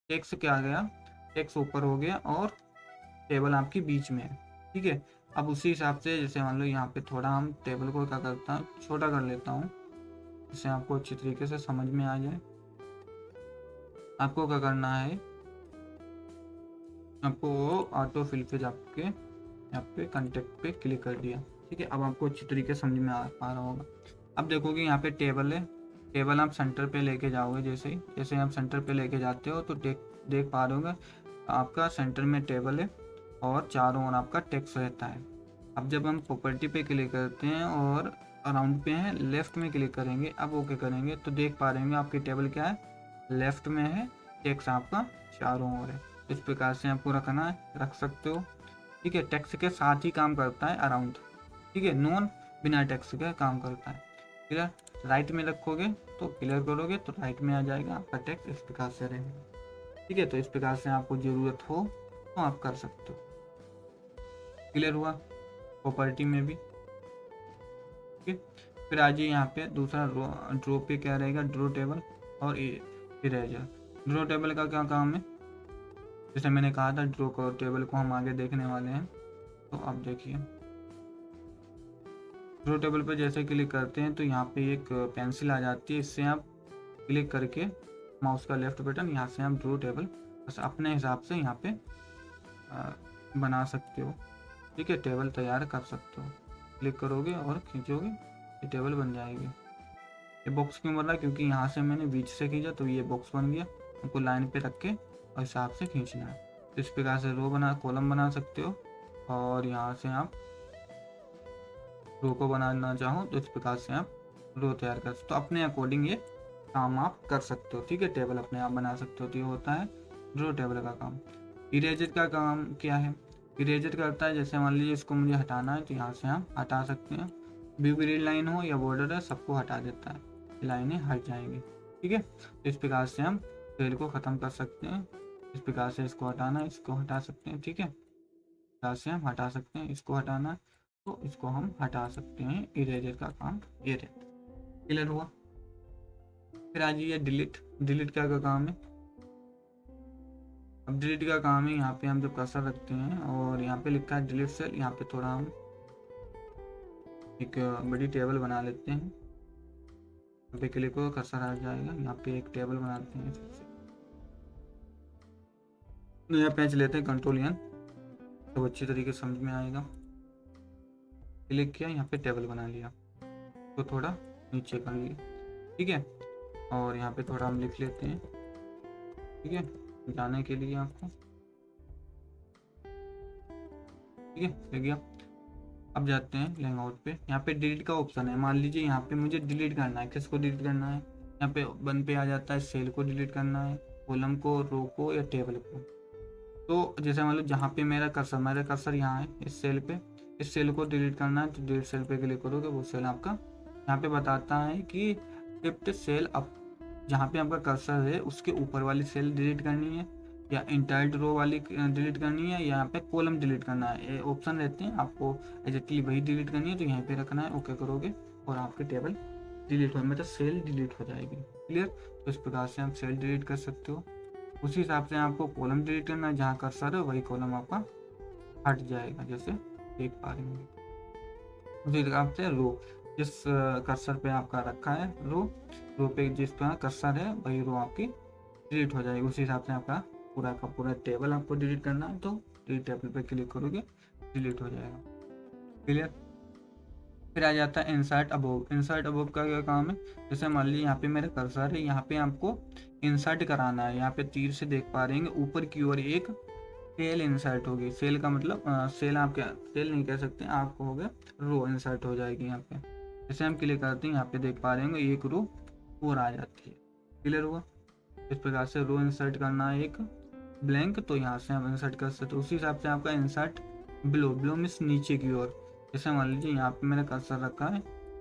टेक्स्ट क्या आ गया, टेक्स्ट ऊपर हो गया और टेबल आपकी बीच में है, ठीक है। अब उसी हिसाब से जैसे मान लो यहाँ पे थोड़ा हम टेबल को क्या करता हूँ, छोटा कर लेता हूँ, जिससे आपको अच्छी तरीके से समझ में आ जाए। आपको क्या करना है, आपको ऑटो फिल पे जाके यहाँ पे कंटेक्ट पे क्लिक कर दिया, ठीक है। अब आपको अच्छी तरीके से समझ में आ पा रहा होगा। अब देखोगे यहाँ पे टेबल है, टेबल आप सेंटर पे लेके जाओगे, जैसे आप सेंटर पे लेके जाते हो तो देख पा रहे होगे आपका सेंटर में टेबल है और चारों ओर आपका टेक्स्ट रहता है। अब जब हम प्रॉपर्टी पे क्लिक करते हैं और अराउंड पे हैं, लेफ्ट में क्लिक करेंगे, अब ओके करेंगे तो देख पा रहे होंगे आपकी टेबल क्या है, लेफ्ट में है, टेक्स्ट आपका चारों ओर है। इस प्रकार से आपको रखना है, रख सकते हो। ठीक है, टेक्स्ट के साथ ही काम करता है अराउंड। ठीक है, नॉन बिना टेक्स्ट के काम करता है। क्लियर, राइट में रखोगे तो क्लियर करोगे तो राइट में आ जाएगा आपका टेक्स्ट, इस प्रकार से रहेगा। ठीक है, तो इस प्रकार से आपको ज़रूरत हो तो आप कर सकते हो। क्लियर हुआ प्रॉपर्टी में भी। ठीक है, फिर आ जाइए यहाँ पे दूसरा ड्रॉ पे क्या रहेगा, ड्रॉ टेबल और इरेजर। ड्रॉ टेबल का क्या काम है, जैसे मैंने कहा था ड्रॉ टेबल को हम आगे देखने वाले हैं। तो अब देखिए ड्रॉ टेबल पर जैसे क्लिक करते हैं तो यहाँ पे एक पेंसिल आ जाती है, इससे आप क्लिक करके माउस का लेफ्ट बटन, यहाँ से आप ड्रॉ टेबल बस अपने हिसाब से यहाँ पे बना सकते हो। ठीक है, टेबल तैयार कर सकते हो। क्लिक करोगे और खींचोगे, ये टेबल बन जाएगी। ये बॉक्स क्यों बन रहा है, क्योंकि यहाँ से मैंने बीच से खींचा तो ये बॉक्स बन गया। आपको लाइन पे रख के और हिसाब से खींचना है। तो इस प्रकार से रो बना कॉलम बना सकते हो, और यहाँ से आप रो को बनाना चाहो तो इस प्रकार से आप रो तैयार कर सकते हो। अपने अकॉर्डिंग ये काम आप कर सकते हो। ठीक है, टेबल अपने आप बना सकते हो। तो ये होता है ड्रॉ टेबल का काम। इरेजर का काम क्या है, इरेजर करता है जैसे मान लीजिए इसको मुझे हटाना है तो यहाँ से हम हटा सकते हैं। व्यू ग्रिड लाइन हो या बॉर्डर है, सबको हटा देता है, लाइनें हट जाएंगी। ठीक है, तो इस प्रकार से हम सेल को ख़त्म कर सकते हैं। इस प्रकार से इसको हटाना है, इसको हटा सकते हैं। ठीक है, इस प्रकार से हम हटा सकते हैं, इसको हटाना है तो इसको हम हटा सकते हैं। इरेजर का काम ये रहता है। क्लियर हुआ। फिर आ जाइए डिलीट। डिलीट क्या का काम है, अब डिलीट का काम है यहाँ पे हम जब कर्सर रखते हैं और यहाँ पे लिखा है डिलीट सेल, यहाँ पे थोड़ा हम एक बड़ी टेबल बना लेते हैं। यहाँ पे क्लिक हो कर्सर आ जाएगा, यहाँ पे एक टेबल बनाते हैं। नया पेज लेते हैं, कंट्रोल एन, तो अच्छी तरीके से समझ में आएगा। क्लिक किया, यहाँ पे टेबल बना लिया, तो थोड़ा नीचे कर लिया। ठीक है, और यहाँ पे थोड़ा हम लिख लेते हैं। ठीक है, जाने के लिए आपको, ठीक है, लग गया। अब जाते हैं लेआउट पे, यहाँ पे डिलीट का ऑप्शन है। मान लीजिए यहाँ पे मुझे डिलीट करना है, किसको डिलीट करना है, यहाँ पे वन पे आ जाता है सेल को डिलीट करना है, कॉलम को, रो को या टेबल को। तो जैसे मान लो जहाँ पे मेरा कर्सर यहाँ है, इस सेल पे, इस सेल को डिलीट करना है तो डिलीट सेल पे क्लिक करोगे, वो सेल आपका यहाँ पे बताता है कि शिफ्ट सेल अप, जहाँ पे आपका कर्सर है उसके ऊपर वाली सेल डिलीट करनी है या इंटायर रो वाली डिलीट करनी है, या यहाँ पे कॉलम डिलीट करना है, ये ऑप्शन रहते हैं। आपको एग्जैक्टली वही डिलीट करनी है तो यहाँ पे रखना है, ओके करोगे और आपकी टेबल डिलीट हो, मतलब सेल डिलीट हो जाएगी। क्लियर, तो इस प्रकार से आप सेल डिलीट कर सकते हो। उसी हिसाब से आपको कॉलम डिलीट करना है, जहाँ कर्सर है वही कॉलम आपका हट जाएगा, जैसे देख पा रहे होंगे। उसी हिसाब से रो, जिस कर्सर पे आपका रखा है रो पे जिस पर कर्सर है वही रो आपकी डिलीट हो जाएगी। उसी हिसाब से आपका पूरा का पूरा टेबल आपको डिलीट करना है तो डिलीट टेबल पे क्लिक करोगे, डिलीट हो जाएगा। क्लियर। फिर आ जाता है इंसर्ट अबोव। इंसर्ट अबोव का क्या काम है, जैसे मान लीजिए यहाँ पे मेरा कर्सर है, यहाँ पे आपको इंसर्ट कराना है। यहाँ पे तीर से देख पा रहे हैं ऊपर की ओर एक सेल इंसर्ट होगी। सेल का मतलब सेल, आप क्या सेल नहीं कह सकते, आपको हो गया रो इंसर्ट हो जाएगी यहाँ पे। जैसे हम क्लिक करते हैं यहाँ पे देख पा रहे होंगे एक रो और आ जाती है। क्लियर हुआ। इस प्रकार से रो इंसर्ट करना है एक ब्लैंक, तो यहाँ से हम इंसर्ट कर सकते हैं। उसी हिसाब से आपका इंसर्ट बिलो मीन्स नीचे की ओर। जैसे मान लीजिए यहाँ पे मैंने कर्सर रखा है,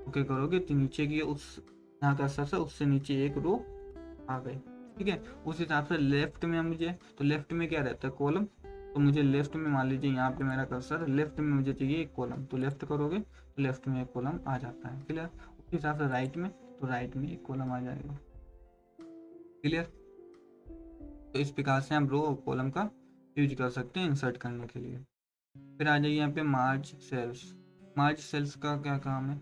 ओके करोगे तो नीचे की उस यहाँ कर्सर से उससे नीचे एक रो आ गई। ठीक है, उस हिसाब से लेफ्ट में मुझे, तो लेफ्ट में क्या रहता है कॉलम, तो मुझे लेफ्ट में मान लीजिए यहाँ पे मेरा कर्सर है, लेफ्ट में मुझे चाहिए एक कॉलम, तो लेफ्ट करोगे तो लेफ्ट में एक कॉलम आ जाता है। क्लियर। उस हिसाब से राइट में, तो राइट में एक कॉलम आ जाएगा। क्लियर। तो इस प्रकार से हम रो और कॉलम का यूज कर सकते हैं इंसर्ट करने के लिए। फिर आ जाइए यहाँ पे मार्ज सेल्स। मार्ज सेल्स का क्या काम है,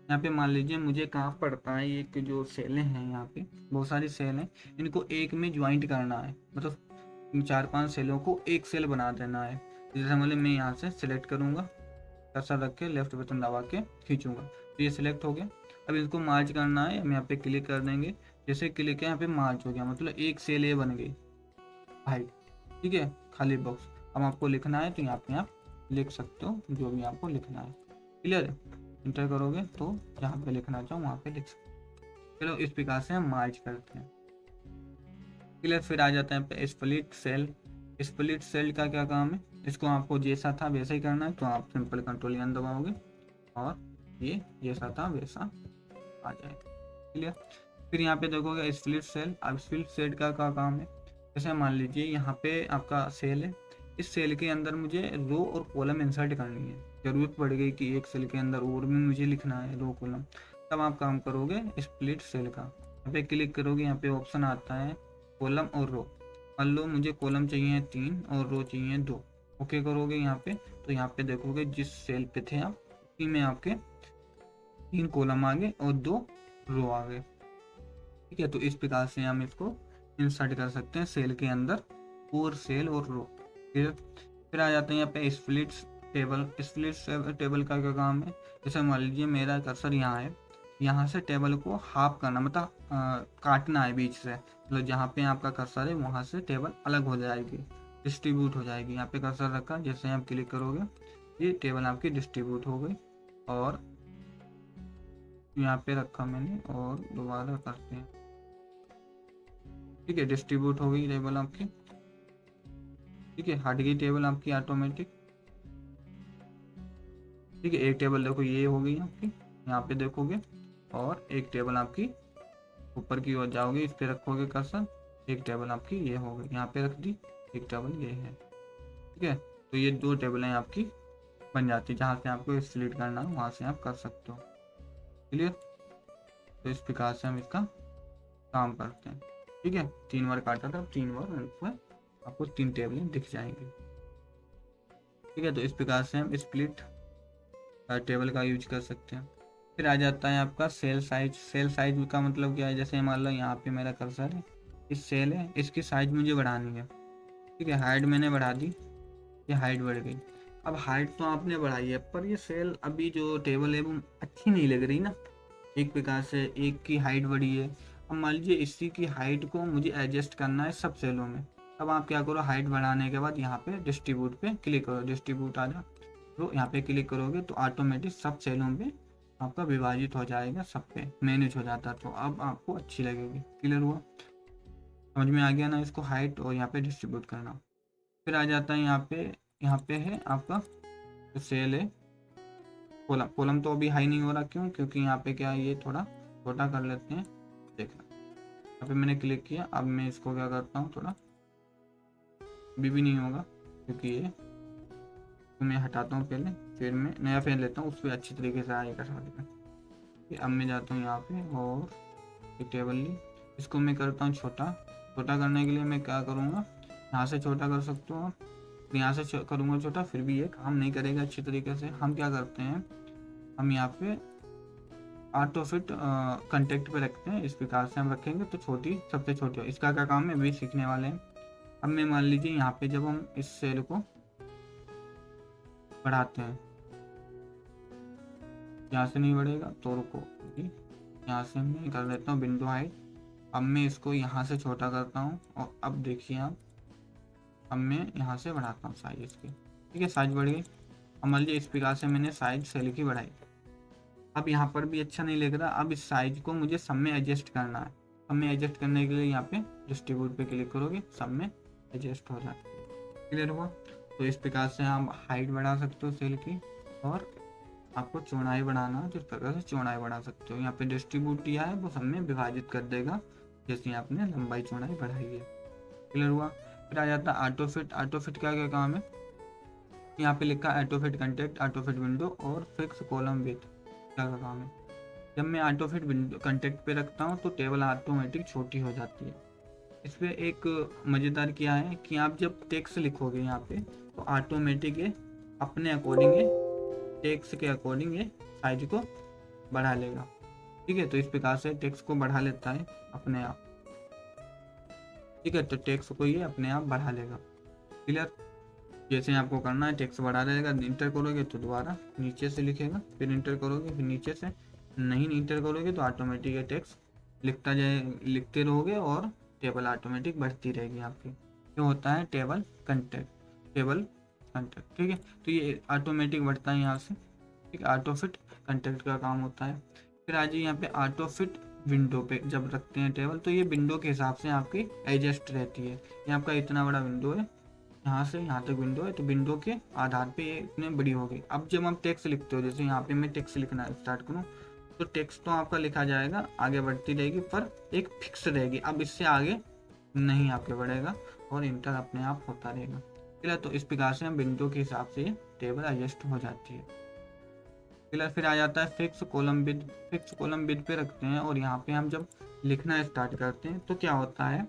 यहाँ पे मान लीजिए मुझे कहाँ पड़ता है, एक जो सेलें हैं यहाँ पे बहुत सारी सेल हैं, इनको एक में ज्वाइंट करना है, मतलब 4-5 सेलों को एक सेल बना देना है। जैसे मान लीजिए मैं यहाँ से सिलेक्ट करूँगा, कर्सर रख के लेफ्ट बटन दबा के खींचूंगा तो ये सिलेक्ट हो गया। अब इसको मार्ज करना है, हम यहाँ पे क्लिक कर देंगे, जैसे क्लिक किया यहाँ पे मार्ज हो गया, मतलब एक सेल ये बन गई भाई। ठीक है, खाली बॉक्स। अब आपको लिखना है तो यहाँ पे आप लिख सकते हो जो भी आपको लिखना है। क्लियर है? इंटर करोगे तो जहाँ पे लिखना चाहो वहाँ पे लिख सकते हो। चलो इस प्रकार से हम मार्ज करते हैं। क्लियर? फिर आ जाते हैं पे स्प्लिट सेल। स्प्लिट सेल का क्या काम है? इसको आपको जैसा था वैसा ही करना है, तो आप सिंपल कंट्रोल एन दबाओगे और ये जैसा था वैसा आ जाएगा। क्लियर? फिर यहाँ पे देखोगे स्प्लिट सेल। अब स्प्लिट सेल का क्या काम है? जैसे मान लीजिए यहाँ पे आपका सेल है, इस सेल के अंदर मुझे रो और कॉलम इंसर्ट करनी है, जरूरत पड़ गई कि एक सेल के अंदर और भी मुझे लिखना है रो कॉलम, तब आप काम करोगे स्प्लिट सेल का। यहाँ पे क्लिक करोगे, यहाँ पे ऑप्शन आता है कॉलम और रो। मान लो मुझे कॉलम चाहिए 3 और रो चाहिए 2। ओके करोगे यहाँ पे, तो यहाँ पे देखोगे जिस सेल पे थे आप उसी में आपके 3 कॉलम आ गए और 2 रो आ गए। ठीक है, तो इस प्रकार से हम इसको इंसर्ट कर सकते हैं सेल के अंदर, और सेल और रो। फिर आ जाते हैं यहाँ पे स्प्लिट टेबल। स्प्लिट टेबल का क्या काम है? जैसे मान लीजिए मेरा कर्सर यहाँ है, यहाँ से टेबल को हाफ करना, मतलब काटना है बीच से, मतलब जहाँ पे आपका कर्सर है वहाँ से टेबल अलग हो जाएगी, डिस्ट्रीब्यूट हो जाएगी। यहाँ पे कर्सर रखा, जैसे आप क्लिक करोगे ये टेबल आपकी डिस्ट्रीब्यूट हो गई, और यहाँ पे रखा मैंने और दोबारा करते हैं। ठीक है, डिस्ट्रीब्यूट हो गई टेबल आपकी। ठीक है, हट गई टेबल आपकी ऑटोमेटिक। ठीक है, एक टेबल देखो ये हो गई आपकी, यहाँ पे देखोगे, और एक टेबल आपकी ऊपर की ओर जाओगे, इस पे रखोगे कर्सर, एक टेबल आपकी ये हो गई, यहाँ पे रख दी, एक टेबल ये है। ठीक है, तो ये 2 टेबलें आपकी बन जाती है, जहाँ से आपको सिलेक्ट करना है वहाँ से आप कर सकते हो। क्लियर? तो इस प्रकार से हम इसका काम करते हैं। ठीक है, 3 बार काटा था, 3 बार आपको 3 टेबलें दिख जाएंगी। ठीक है, तो इस प्रकार से हम स्प्लिट टेबल का यूज कर सकते हैं। फिर आ जाता है आपका सेल साइज। सेल साइज का मतलब क्या है? जैसे मान लो यहाँ पे मेरा कर्सर है, इस सेल है, इसकी साइज मुझे बढ़ानी है। ठीक है, हाइट मैंने बढ़ा दी, ये हाइट बढ़ गई। अब हाइट तो आपने बढ़ाई है, पर ये सेल अभी जो टेबल है वो अच्छी नहीं लग रही ना। एक प्रकार से एक की हाइट बढ़ी है, अब मान लीजिए इसी की हाइट को मुझे एडजस्ट करना है सब सेलों में। अब आप क्या करो, हाइट बढ़ाने के बाद यहाँ पे डिस्ट्रीब्यूट पे क्लिक करो, डिस्ट्रीब्यूट आ जा, तो यहाँ पे क्लिक करोगे तो ऑटोमेटिक सब सेलों पे आपका विभाजित हो जाएगा, सब पे मैनेज हो जाता है, तो अब आपको अच्छी लगेगी। क्लियर हुआ? समझ में आ गया ना इसको हाइट और यहाँ पे डिस्ट्रीब्यूट करना। फिर आ जाता है यहाँ पे है आपका जो सेल है कॉलम। कॉलम तो अभी हाई नहीं हो रहा, क्यों? क्योंकि यहाँ पे क्या है, ये थोड़ा छोटा कर लेते हैं। देखना, यहाँ पे मैंने क्लिक किया, अब मैं इसको क्या करता हूँ, थोड़ा अभी भी नहीं होगा क्योंकि ये तो मैं हटाता हूँ पहले, फिर मैं नया पेन लेता हूँ, उस पर अच्छी तरीके से आएगा सारे। अब मैं जाता हूँ यहाँ पे और एक टेबल ली, इसको मैं करता हूँ छोटा। छोटा करने के लिए मैं क्या करूँगा, यहाँ से छोटा कर सकते हो आप, यहाँ से करूँगा छोटा, फिर भी ये काम नहीं करेगा अच्छी तरीके से। हम क्या करते हैं, हम यहाँ पे ऑटो फिट कंटेक्ट पे रखते हैं, इस प्रकार से हम रखेंगे तो छोटी सबसे छोटी हो। इसका क्या काम है भी सीखने वाले हैं। अब मैं मान लीजिए यहाँ पे जब हम इस सेल को बढ़ाते हैं, यहाँ से नहीं बढ़ेगा तो रुको, यहाँ से मैं कर लेता हूँ विंडो हाइट। अब मैं इसको यहाँ से छोटा करता हूँ, और अब देखिए आप, अब मैं यहाँ से बढ़ाता हूँ साइज इसकी। ठीक है, साइज बढ़ गई। अब मान लीजिए इस प्रकार से मैंने साइज सेल की बढ़ाई। अब यहाँ पर भी अच्छा नहीं लग रहा, अब इस साइज को मुझे सब में एडजस्ट करना है। सब में एडजस्ट करने के लिए यहाँ पे डिस्ट्रीब्यूट पे क्लिक करोगे, सब में एडजस्ट हो जाता है। क्लियर हुआ? तो इस प्रकार से हम हाइट बढ़ा सकते हो सेल की, और आपको चौड़ाई बढ़ाना है तो इस प्रकार से चौड़ाई बढ़ा सकते हो। यहाँ पे डिस्ट्रीब्यूट दिया है, वो सब में विभाजित कर देगा जैसे आपने लंबाई चौड़ाई बढ़ाई है। क्लियर हुआ? फिर आ जाता है ऑटो फिट। ऑटो फिट का क्या काम है? यहाँ पे लिखा है auto fit contact, auto fit window और फिक्स कॉलम विथ। क्या काम है? जब मैं ऑटो फिट विंडो कंटेक्ट पे रखता हूँ तो टेबल ऑटोमेटिक छोटी हो जाती है। इस पर एक मज़ेदार क्या है कि आप जब टेक्स्ट लिखोगे यहाँ पे तो ऑटोमेटिक ये अपने अकॉर्डिंग टेक्स्ट के अकॉर्डिंग ये साइज को बढ़ा लेगा। ठीक है, तो इस प्रकार से टेक्स्ट को बढ़ा लेता है अपने आप। ठीक है, तो टेक्स्ट को ये अपने आप बढ़ा लेगा। क्लियर? जैसे आपको करना है, टेक्स्ट बढ़ा लेगा, इंटर करोगे तो दोबारा नीचे से लिखेगा, फिर इंटर करोगे फिर नीचे से, नहीं इंटर करोगे तो ऑटोमेटिक ये टेक्स्ट लिखते रहोगे और टेबल ऑटोमेटिक बढ़ती रहेगी आपकी। ये होता है टेबल कंटेक्ट, टेबल कंटेक्ट। ठीक है, तो ये ऑटोमेटिक बढ़ता है यहाँ से। ठीक है, ऑटो फिट कंटेक्ट का काम होता है। फिर आ जाइए यहाँ पे ऑटो फिट विंडो पे जब रखते हैं टेबल, तो ये विंडो के हिसाब से आपकी एडजस्ट रहती है। ये आपका इतना बड़ा विंडो है, यहाँ से यहाँ तक विंडो है, तो विंडो के आधार पे ये इतने बड़ी हो गई। अब जब हम टेक्स्ट लिखते हो, जैसे यहाँ पे मैं टेक्स्ट लिखना स्टार्ट करूँ, तो टेक्स्ट तो आपका लिखा जाएगा, आगे बढ़ती रहेगी, पर एक फिक्स रहेगी। अब इससे आगे नहीं आपके बढ़ेगा और इंटर अपने आप होता रहेगा। क्लियर, तो इस प्रकार से हम विंडो के हिसाब से टेबल एडजस्ट हो जाती है। क्लियर, फिर आ जाता है fix column with. Fix column with पे रखते हैं और यहाँ पे हम जब लिखना स्टार्ट करते हैं तो क्या होता है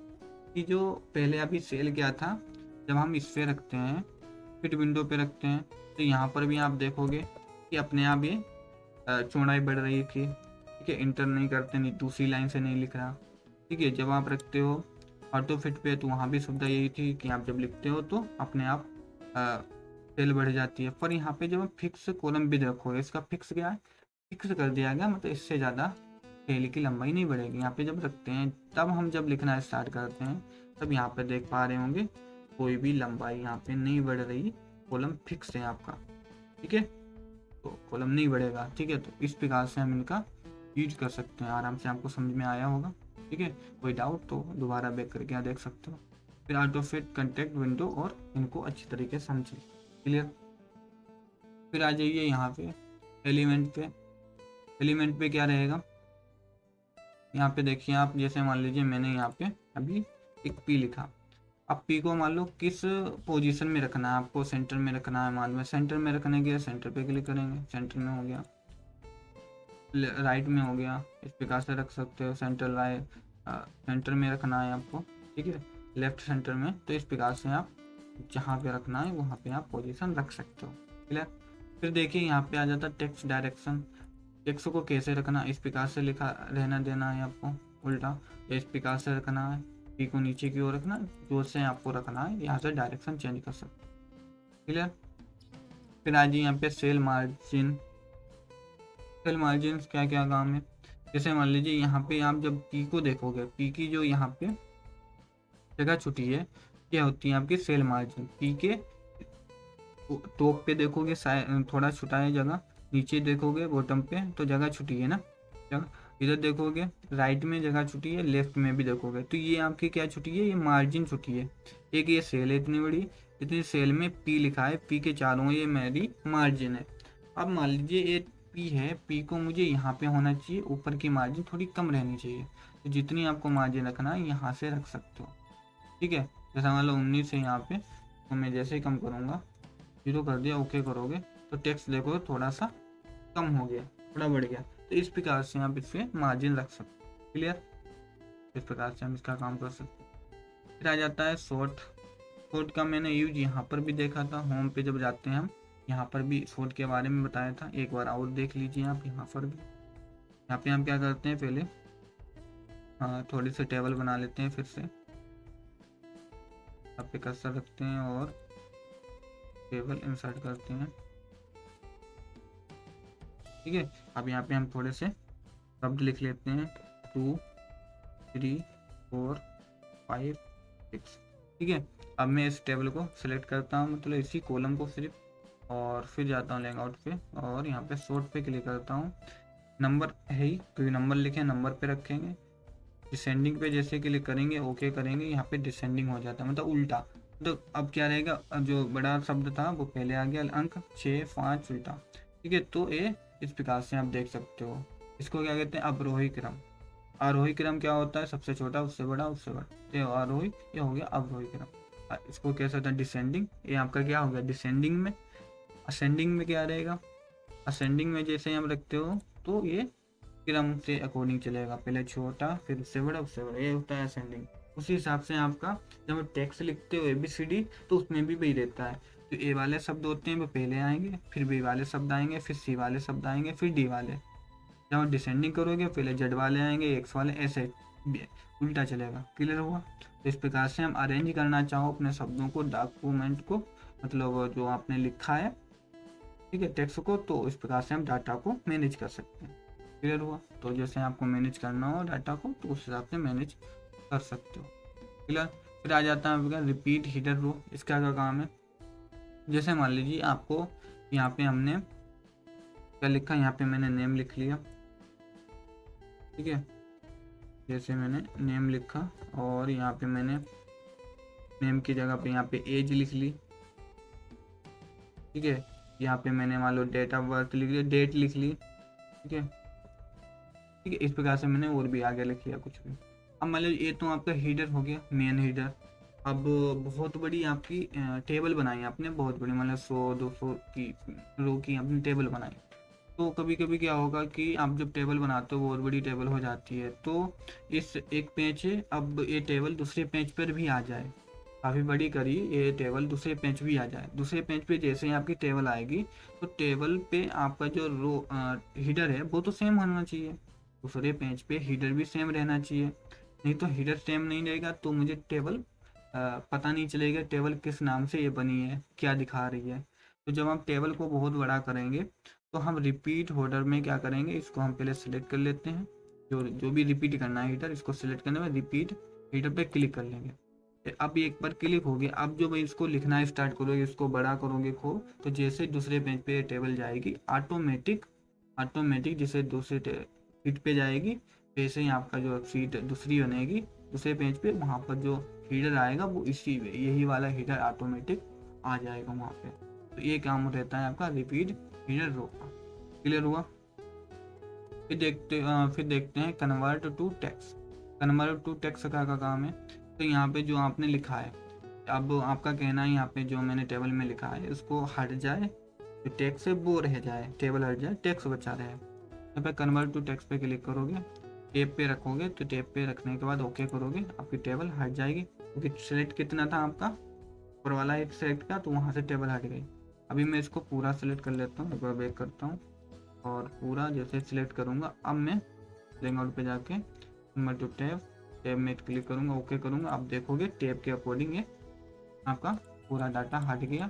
कि जो पहले अभी सेल किया था, जब हम इस पे रखते हैं, फिट विंडो पे रखते हैं, तो यहाँ पर भी आप देखोगे कि अपने आप ये चौड़ाई बढ़ रही थी। ठीक है, इंटर नहीं करते, नहीं दूसरी लाइन से नहीं लिख रहा। ठीक है, जब आप रखते हो ऑटो फिट पे, तो वहाँ भी सुविधा यही थी कि आप जब लिखते हो तो अपने आप सेल बढ़ जाती है। पर यहाँ पे जब आप फिक्स कॉलम भी रखोगे, इसका फिक्स क्या है, फिक्स कर दिया गया, मतलब इससे ज़्यादा सेल की लंबाई नहीं बढ़ेगी। यहाँ पे जब रखते हैं, तब हम जब लिखना स्टार्ट करते हैं, तब यहाँ पे देख पा रहे होंगे कोई भी लंबाई यहाँ पे नहीं बढ़ रही, कॉलम फिक्स है आपका। ठीक है, तो कॉलम नहीं बढ़ेगा। ठीक है, तो इस प्रकार से हम इनका यूज कर सकते हैं। आराम से आपको समझ में आया होगा। ठीक है, कोई डाउट तो दोबारा बैक करके आप देख सकते हो। फिर ऑटो फिट कंटेक्ट विंडो, और इनको अच्छी तरीके से समझिए। क्लियर, फिर आ जाइए यहाँ पे एलिमेंट पे। एलिमेंट पे क्या रहेगा, यहाँ पे देखिए आप, जैसे मान लीजिए मैंने यहाँ पे अभी एक पी लिखा। अब पी को मान लो किस पोजीशन में रखना है आपको, सेंटर में रखना है। मान लो सेंटर में रखने के लिए सेंटर पे क्लिक करेंगे, सेंटर में हो गया, राइट में हो गया, इस प्रकार से रख सकते हो। सेंटर राइट, सेंटर में रखना है आपको। ठीक है, लेफ्ट सेंटर में, तो इस प्रकार से आप जहाँ पे रखना है वहाँ पे आप पोजीशन रख सकते हो। क्लियर, फिर देखिए यहाँ पे आ जाता है टेक्स्ट डायरेक्शन। टेक्स्ट को कैसे रखना, इस प्रकार से लिखा रहना देना है आपको उल्टा, या इस प्रकार से रखना है, पी को नीचे की ओर रखना, जोर से आपको रखना है, यहाँ से डायरेक्शन चेंज कर सकते हो। क्लियर, फिर आ जाइए यहाँ पे सेल मार्जिन। सेल मार्जिन क्या क्या काम है, जैसे मान लीजिए यहाँ पे आप जब पी को देखोगे, पी की जो यहाँ पे जगह छुटी है, क्या होती है आपकी सेल मार्जिन। पी के टॉप पे देखोगे थोड़ा छुटा है जगह, नीचे देखोगे बॉटम पे तो जगह छुटी है ना, जगह इधर देखोगे राइट में जगह छुटी है, लेफ्ट में भी देखोगे तो ये आपकी क्या छुटी है, ये मार्जिन छुटी है। एक ये सेल है इतनी बड़ी, इतनी सेल में पी लिखा है, पी के चारों ये मेरी मार्जिन है। अब मान लीजिए ये पी है, पी को मुझे यहाँ पे होना चाहिए, ऊपर की मार्जिन थोड़ी कम रहनी चाहिए, तो जितनी आपको मार्जिन रखना है यहाँ से रख सकते हो। ठीक है, जैसा मान लो 19 है यहाँ पे, तो मैं जैसे ही कम करूँगा, 0 कर दिया, ओके करोगे तो टेक्स्ट देखो थोड़ा सा कम हो गया, थोड़ा बढ़ गया, तो इस प्रकार से आप इस पर मार्जिन रख सकते हो। क्लियर, इस प्रकार से हम इसका काम कर सकते हैं। फिर आ जाता है शॉर्ट। शॉर्ट का मैंने यूज यहाँ पर भी देखा था, होम पे जब जाते हैं हम, यहाँ पर भी शॉर्ट के बारे में बताया था, एक बार और देख लीजिए आप यहाँ पर भी। यहाँ पे हम क्या करते हैं, पहले थोड़ी सी टेबल बना लेते हैं, फिर से यहाँ पे कर्सर रखते हैं और टेबल इंसर्ट करते हैं। ठीक है, अब यहाँ पे हम थोड़े से शब्द लिख लेते हैं, 2 3 4 5 6। ठीक है, अब मैं इस टेबल को सिलेक्ट करता हूँ, मतलब इसी कॉलम को सिर्फ, और फिर जाता हूँ लेआउट पे और यहाँ पे सॉर्ट पे क्लिक करता हूँ। नंबर है ही, क्योंकि नंबर लिखे नंबर पे रखेंगे। डिसेंडिंग पे जैसे क्लिक करेंगे, ओके करेंगे, यहाँ पे डिसेंडिंग हो जाता है, मतलब उल्टा। तो अब क्या रहेगा, जो बड़ा शब्द था वो पहले आ गया, अंक 6 5 उल्टा। ठीक है, तो ये इस प्रकार से आप देख सकते हो। इसको क्या कहते हैं, अवरोही क्रम। आरोही क्रम क्या होता है, सबसे छोटा उससे बड़ा उससे बड़ा, ये आरोही, ये हो गया अवरोही क्रम। इसको कह सकते हैं डिसेंडिंग, ये आपका क्या हो गया डिसेंडिंग में। असेंडिंग में क्या रहेगा, असेंडिंग में जैसे हम रखते हो तो ये क्रम से अकॉर्डिंग चलेगा, पहले छोटा फिर उससे बड़ा उससे बड़ा, ये होता है असेंडिंग। उसी हिसाब से आपका जब टेक्स्ट लिखते हो ABCD, तो उसमें भी वही रहता है। जो ए वाले शब्द होते हैं वो पहले आएंगे, फिर बी वाले शब्द आएंगे, फिर सी वाले शब्द आएंगे, फिर डी वाले। जब आप डिसेंडिंग करोगे पहले जेड वाले आएंगे, एक्स वाले, ऐसे उल्टा चलेगा। क्लियर हुआ, तो इस प्रकार से हम अरेंज करना चाहो अपने शब्दों को, डॉक्यूमेंट को, मतलब जो आपने लिखा है, ठीक है, टेक्स्ट को, तो इस प्रकार से हम डाटा को मैनेज कर सकते हैं। क्लियर हुआ, तो जैसे आपको मैनेज करना हो डाटा को तो उस हिसाब से मैनेज कर सकते हो। क्लियर, फिर आ जाता है आपका रिपीट हिडन रो। इसका क्या काम है, जैसे मान लीजिए आपको यहाँ पे हमने क्या लिखा, यहाँ पे मैंने नेम लिख लिया, ठीक है। जैसे मैंने नेम लिखा और यहाँ पे मैंने नेम की जगह पे यहाँ पे एज लिख ली, ठीक है। यहाँ पे मैंने मान लो डेट ऑफ बर्थ लिख लिया, डेट लिख ली, ठीक है, ठीक है। इस प्रकार से मैंने और भी आगे लिख लिया कुछ भी। अब मान लो ये तो आपका हीडर हो गया, मेन हीडर। अब बहुत बड़ी आपकी टेबल बनाई आपने, बहुत बड़ी, मतलब 100-200 की रो की आपने टेबल बनाई। तो कभी कभी क्या होगा कि आप जब टेबल बनाते हो बहुत बड़ी टेबल हो जाती है, तो इस एक पेज है, अब ये टेबल दूसरे पेज पर भी आ जाए, काफ़ी बड़ी करी ये टेबल दूसरे पेज भी आ जाए। दूसरे पेज पे जैसे ही आपकी टेबल आएगी तो टेबल पे आपका जो रो हीडर है वो तो सेम होना चाहिए, दूसरे पेज पे हीडर भी सेम रहना चाहिए। नहीं तो हीडर सेम नहीं रहेगा तो मुझे टेबल पता नहीं चलेगा टेबल किस नाम से ये बनी है, क्या दिखा रही है। तो जब हम टेबल को बहुत बड़ा करेंगे तो हम रिपीट होल्डर में क्या करेंगे, इसको हम पहले सिलेक्ट कर लेते हैं, जो जो भी रिपीट करना है हीडर, इसको सिलेक्ट करने में रिपीट हीडर पे क्लिक कर लेंगे। अब एक बार क्लिक हो गया, अब जो मैं इसको लिखना स्टार्ट करोगे, इसको बड़ा करोगे को, तो जैसे दूसरे पेज पे टेबल जाएगी ऑटोमेटिक ऑटोमेटिक जैसे दूसरे शीट पे जाएगी वैसे ही आपका जो शीट दूसरी बनेगी दूसरे पेज पे, वहाँ पर जो हीडर आएगा वो इसी यही वाला हीडर ऑटोमेटिक आ जाएगा वहाँ पे। तो ये काम रहता है आपका रिपीट हीडर रो का। क्लियर हुआ? फिर देखते हैं convert to text. Convert to text का काम है, तो यहाँ पे जो आपने लिखा है, अब आपका कहना है यहाँ पे जो मैंने टेबल में लिखा है उसको हट जाए, जो टेक्स्ट है वो रह जाए, टेबल हट जाए, टेक्स्ट बचा रहे। यहाँ पे कन्वर्ट टू टेक्स्ट पे क्लिक करोगे, टेप पे रखोगे, तो टेप पे रखने के बाद ओके करोगे, आपकी टेबल हट जाएगी, क्योंकि सिलेक्ट कितना था आपका ऊपर वाला एक सेलेक्ट का, तो वहाँ से टेबल हट गई। अभी मैं इसको पूरा सिलेक्ट कर लेता हूँ, एक बार बैक करता हूँ और पूरा जैसे सिलेक्ट करूँगा, अब मैं लेआउट पे जाके नंबर टू टैब में क्लिक करूँगा, ओके करूँगा। आप देखोगे टैब के अकॉर्डिंग ये आपका पूरा डाटा हट गया,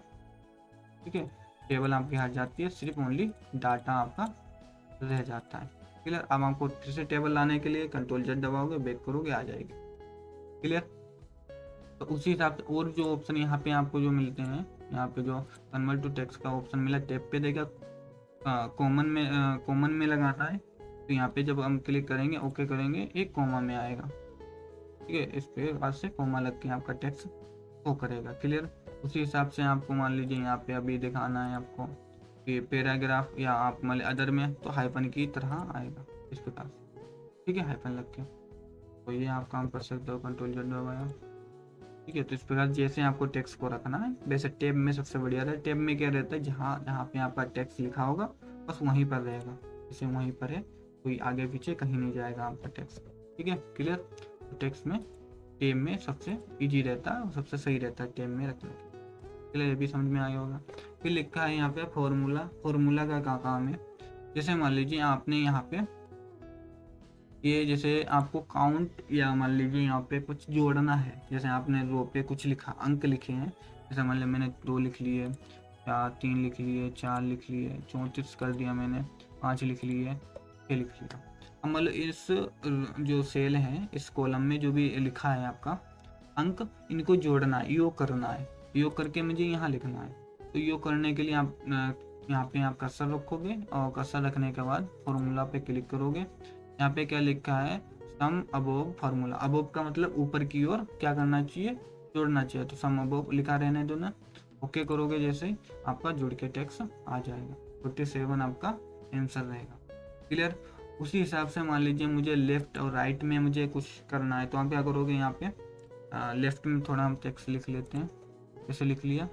ठीक है। टेबल आपकी हट जाती है, सिर्फ ओनली डाटा आपका रह जाता है। क्लियर? अब आपको फिर से टेबल लाने के लिए Ctrl+Z दबाओगे, बैक करोगे, आ जाएगी। क्लियर? तो उसी हिसाब से और जो ऑप्शन यहाँ पे आपको जो मिलते हैं, यहाँ पे जो कन्वर्ट टू टेक्स्ट का ऑप्शन मिला, टैब पे देगा कॉमन में लगाना है, तो यहाँ पे जब हम क्लिक करेंगे ओके करेंगे, एक कॉमा में आएगा, ठीक है। इस पे बाद से कॉमा लग के आपका टेक्स्ट वो करेगा। क्लियर? उसी हिसाब से आपको मान लीजिए यहाँ पे अभी दिखाना है आपको कि पैराग्राफ या आप मान अदर में, तो हाइपन की तरह आएगा इस प्रकार से, ठीक है, हाइपन लग के। तो ये आप काम कर सकते हो, Ctrl+Z दबाया, ठीक है। तो इस प्रकार जैसे आपको टेक्स्ट को रखना है, वैसे टैब में सबसे बढ़िया रहता है। टैब में क्या रहता है, जहाँ जहाँ पे आपका टेक्स्ट लिखा होगा बस वहीं पर रहेगा, जैसे वहीं पर है, कोई आगे पीछे कहीं नहीं जाएगा आपका टेक्स्ट, ठीक है। क्लियर? तो टेक्स्ट में टैब में सबसे इजी रहता है और सबसे सही रहता है टैब में रखने के। चलिए ये भी समझ में आया होगा। फिर लिखा है यहाँ पे फॉर्मूला। फॉर्मूला का क्या काम है, जैसे मान लीजिए आपने यहाँ पे ये जैसे आपको काउंट या मान लीजिए यहाँ पे कुछ जोड़ना है, जैसे आपने रो पे कुछ लिखा, अंक लिखे हैं, जैसे मान लीजिए मैंने 2 लिख लिए या 3 लिख लिए, 4 लिख लिए, 34 कर दिया मैंने, 5 लिख लिए, 6 लिख लिया। अब मतलब इस जो सेल है, इस कॉलम में जो भी लिखा है आपका अंक, इनको जोड़ना है, योग करना है, योग करके मुझे यहाँ लिखना है। तो योग करने के लिए आप यहाँ पे आप कर्सर रखोगे और कर्सर रखने के बाद फॉर्मूला पे क्लिक करोगे। यहाँ पे क्या लिखा है, सम अबोव फार्मूला। अबोव का मतलब ऊपर की ओर क्या करना चाहिए, जोड़ना चाहिए, तो सम अबोव लिखा रहने दो ना। ओके करोगे जैसे ही आपका जुड़ के टेक्स्ट आ जाएगा, 47 आपका आंसर रहेगा। क्लियर? उसी हिसाब से मान लीजिए मुझे लेफ्ट और राइट में मुझे कुछ करना है, तो आप क्या करोगे, यहाँ पे लेफ्ट में थोड़ा हम टेक्स्ट लिख लेते हैं, जैसे लिख लिया,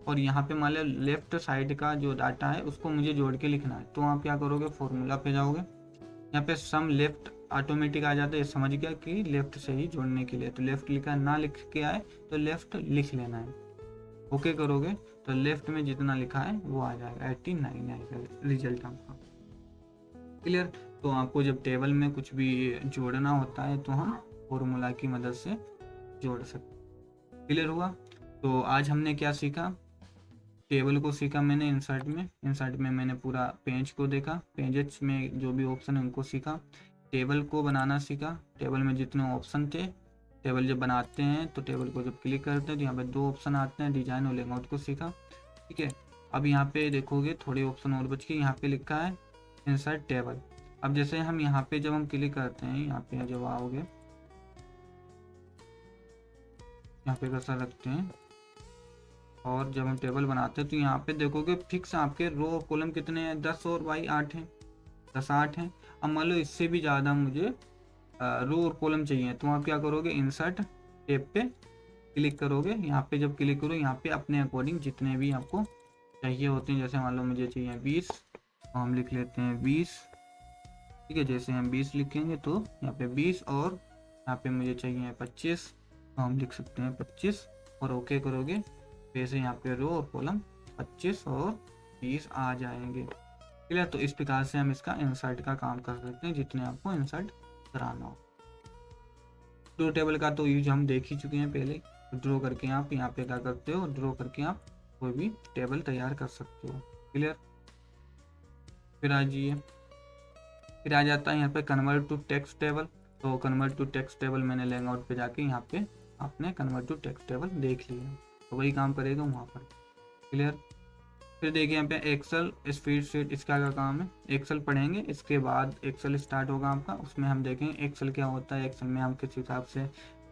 और यहाँ पे मान लिया लेफ्ट साइड का जो डाटा है उसको मुझे जोड़ के लिखना है, तो आप क्या करोगे, फॉर्मूला पे जाओगे, यहाँ पे सम लेफ्ट ऑटोमेटिक आ जाता है, समझ गया कि लेफ्ट से ही जोड़ने के लिए, तो लेफ्ट लिखा ना लिख के आए तो लेफ्ट लिख लेना है। ओके करोगे तो लेफ्ट में जितना लिखा है वो आ जाएगा, 89 आएगा रिजल्ट आपका। क्लियर? तो आपको जब टेबल में कुछ भी जोड़ना होता है तो हम फॉर्मूला की मदद से जोड़ सकते। क्लियर हुआ? तो आज हमने क्या सीखा, टेबल को सीखा मैंने, इंसर्ट में मैंने पूरा पेज को देखा, पेजेस में जो भी ऑप्शन है उनको सीखा, टेबल को बनाना सीखा, टेबल में जितने ऑप्शन थे, टेबल जब बनाते हैं तो टेबल को जब क्लिक करते हैं तो यहाँ पे 2 ऑप्शन आते हैं, डिजाइन और लेआउट को सीखा। ठीक है। अब यहाँ पे देखोगे थोड़े ऑप्शन और बच के, यहाँ पे लिखा है इंसर्ट टेबल। अब जैसे हम यहाँ पे जब हम क्लिक करते हैं, यहाँ पे जब आओगे, यहाँ पे कर्सर रखते हैं और जब हम टेबल बनाते हैं तो यहाँ पे देखोगे फिक्स आपके रो और कॉलम कितने हैं, 10 और बाई 8 हैं, 10 8 हैं। अब मान लो इससे भी ज़्यादा मुझे रो और कॉलम चाहिए, तो आप क्या करोगे, इंसर्ट टेब पे क्लिक करोगे। यहाँ पे जब क्लिक करो, यहाँ पे अपने अकॉर्डिंग जितने भी आपको चाहिए होते हैं, जैसे मान लो मुझे चाहिए 20, तो हम लिख लेते हैं 20। ठीक है, जैसे हम 20 लिखेंगे तो यहाँ पे 20, और यहाँ पे मुझे चाहिए 25, तो हम लिख सकते हैं 25 और ओके करोगे। वैसे यहाँ पे रो और कॉलम 25 और 20 आ जाएंगे। क्लियर। तो इस प्रकार से हम इसका इंसर्ट का काम कर सकते हैं, जितने आपको इंसर्ट कराना हो। ड्रो टेबल का तो यूज हम देख ही चुके हैं पहले। ड्रॉ करके आप यहाँ पे क्या करते हो, ड्रॉ करके आप कोई भी टेबल तैयार कर सकते हो। क्लियर। फिर आ जाइए, फिर आ जाता है यहाँ पे कन्वर्ट टू टेक्स्ट टेबल। तो कन्वर्ट टू टेक्स्ट टेबल मैंने लेआउट पे जाके यहाँ पे आपने कन्वर्ट टू टेक्स्ट टेबल देख लिया, तो वही काम करेगा वहाँ पर। क्लियर। फिर देखिए यहाँ पे एक्सेल स्प्रेडशीट, इसका क्या काम है, एक्सेल पढ़ेंगे, इसके बाद एक्सेल स्टार्ट होगा आपका। उसमें हम देखेंगे एक्सेल क्या होता है, एक्सेल में हम किस हिसाब से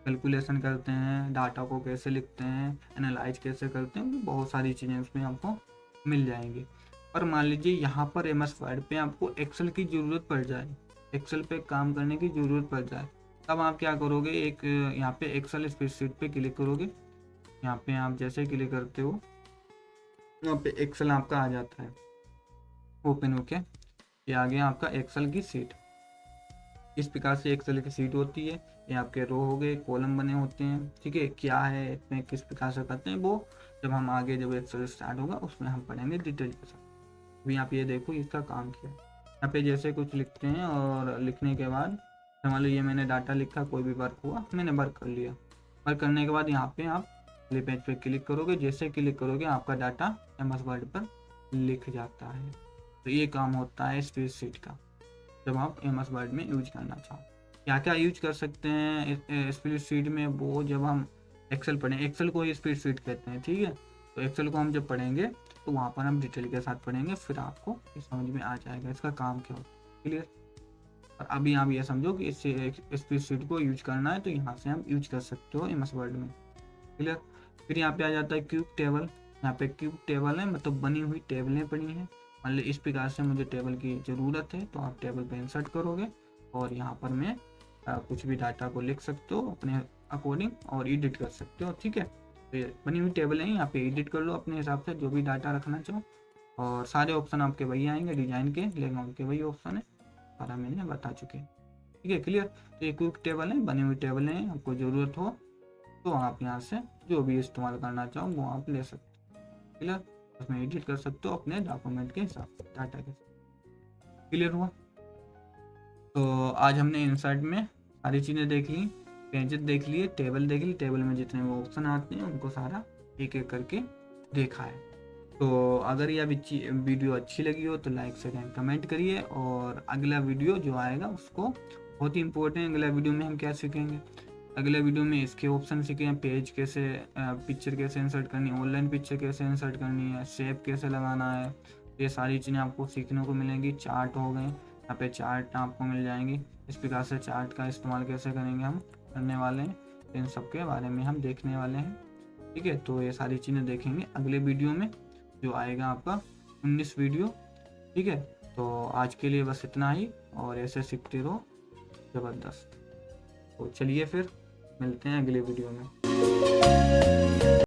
कैलकुलेशन करते हैं, डाटा को कैसे लिखते हैं, एनालाइज कैसे करते हैं, बहुत सारी चीज़ें उसमें आपको मिल जाएंगी। पर मान लीजिए यहाँ पर एम एस वर्ड पे आपको एक्सेल की ज़रूरत पड़ जाए, एक्सेल पे काम करने की ज़रूरत पड़ जाए, तब आप क्या करोगे, एक यहाँ पे एक्सेल स्प्रेडशीट पे क्लिक करोगे। यहाँ पे आप जैसे क्लिक करते हो, यहाँ पे एक्सेल आपका आ जाता है ओपन होके। ये आ गया आपका एक्सेल की सीट। इस प्रकार से एक्सेल की सीट होती है। ये आपके रो हो गए, कॉलम बने होते हैं। ठीक है, क्या है इसमें, किस प्रकार से करते हैं, वो जब हम आगे जब एक्सेल स्टार्ट होगा उसमें हम पढ़ेंगे डिटेल के साथ। अभी आप ये देखो इसका काम किया। यहाँ पे जैसे कुछ लिखते हैं और लिखने के बाद मान लो ये मैंने डाटा लिखा, कोई भी वर्क हुआ, मैंने वर्क कर लिया। वर्क करने के बाद यहाँ पे आप प्ले पेज पे क्लिक करोगे, जैसे क्लिक करोगे आपका डाटा एमएस वर्ड पर लिख जाता है। तो ये काम होता है स्प्रेडशीट का, जब आप एमएस वर्ड में यूज करना चाहो। क्या क्या यूज कर सकते हैं स्प्रेडशीट में, वो जब हम एक्सेल पढ़ें, एक्सेल को स्प्रेडशीट कहते हैं। ठीक है, तो एक्सेल को हम जब पढ़ेंगे तो वहाँ पर हम डिटेल के साथ पढ़ेंगे, फिर आपको समझ में आ जाएगा इसका काम क्या होता है। क्लियर। और अभी आप ये समझो कि इस स्प्रेडशीट को यूज करना है तो यहाँ से हम यूज कर सकते हो एमएस वर्ड में। क्लियर। फिर यहाँ पे आ जाता है क्यूब टेबल। यहाँ पे क्यूब टेबल है, मतलब बनी हुई टेबलें पड़ी हैं। मान लो इस प्रकार से मुझे टेबल की ज़रूरत है, तो आप टेबल पे इंसर्ट करोगे और यहाँ पर मैं कुछ भी डाटा को लिख सकते हो अपने अकॉर्डिंग और एडिट कर सकते हो। ठीक है, तो ये बनी हुई टेबल है, यहाँ पे एडिट कर लो अपने हिसाब से जो भी डाटा रखना चाहो, और सारे ऑप्शन आपके वही आएंगे, डिजाइन के लेआउट के वही ऑप्शन है, सारा मैंने बता चुके हैं। ठीक है, क्लियर। तो ये क्यूब टेबल है, बनी हुई टेबल है, आपको ज़रूरत हो तो आप यहाँ से जो भी इस्तेमाल करना चाहो वो आप ले सकते हो। क्लियर। उसमें एडिट कर सकते हो अपने डॉक्यूमेंट के हिसाब से, डाटा के साथ। क्लियर हुआ। तो आज हमने इंसर्ट में सारी चीज़ें देख ली, पेजेस देख लिए, टेबल देख ली, टेबल में जितने वो ऑप्शन आते हैं उनको सारा एक एक करके देखा है। तो अगर यह वीडियो अच्छी लगी हो तो लाइक सेकंड कमेंट करिए, और अगला वीडियो जो आएगा उसको बहुत ही इंपॉर्टेंट, अगला वीडियो में हम क्या सीखेंगे, अगले वीडियो में इसके ऑप्शन सीखे, पेज कैसे, पिक्चर कैसे इंसर्ट करनी है, ऑनलाइन पिक्चर कैसे इंसर्ट करनी है, शेप कैसे लगाना है, ये सारी चीज़ें आपको सीखने को मिलेंगी। चार्ट हो गए, यहाँ पे चार्ट आपको मिल जाएंगी, इस प्रकार से चार्ट का इस्तेमाल कैसे करेंगे हम करने वाले हैं, इन सब के बारे में हम देखने वाले हैं। ठीक है, तो ये सारी चीज़ें देखेंगे अगले वीडियो में जो आएगा आपका 19 वीडियो। ठीक है, तो आज के लिए बस इतना ही, और ऐसे सीखते रहो ज़बरदस्त। तो चलिए फिर मिलते हैं अगले वीडियो में।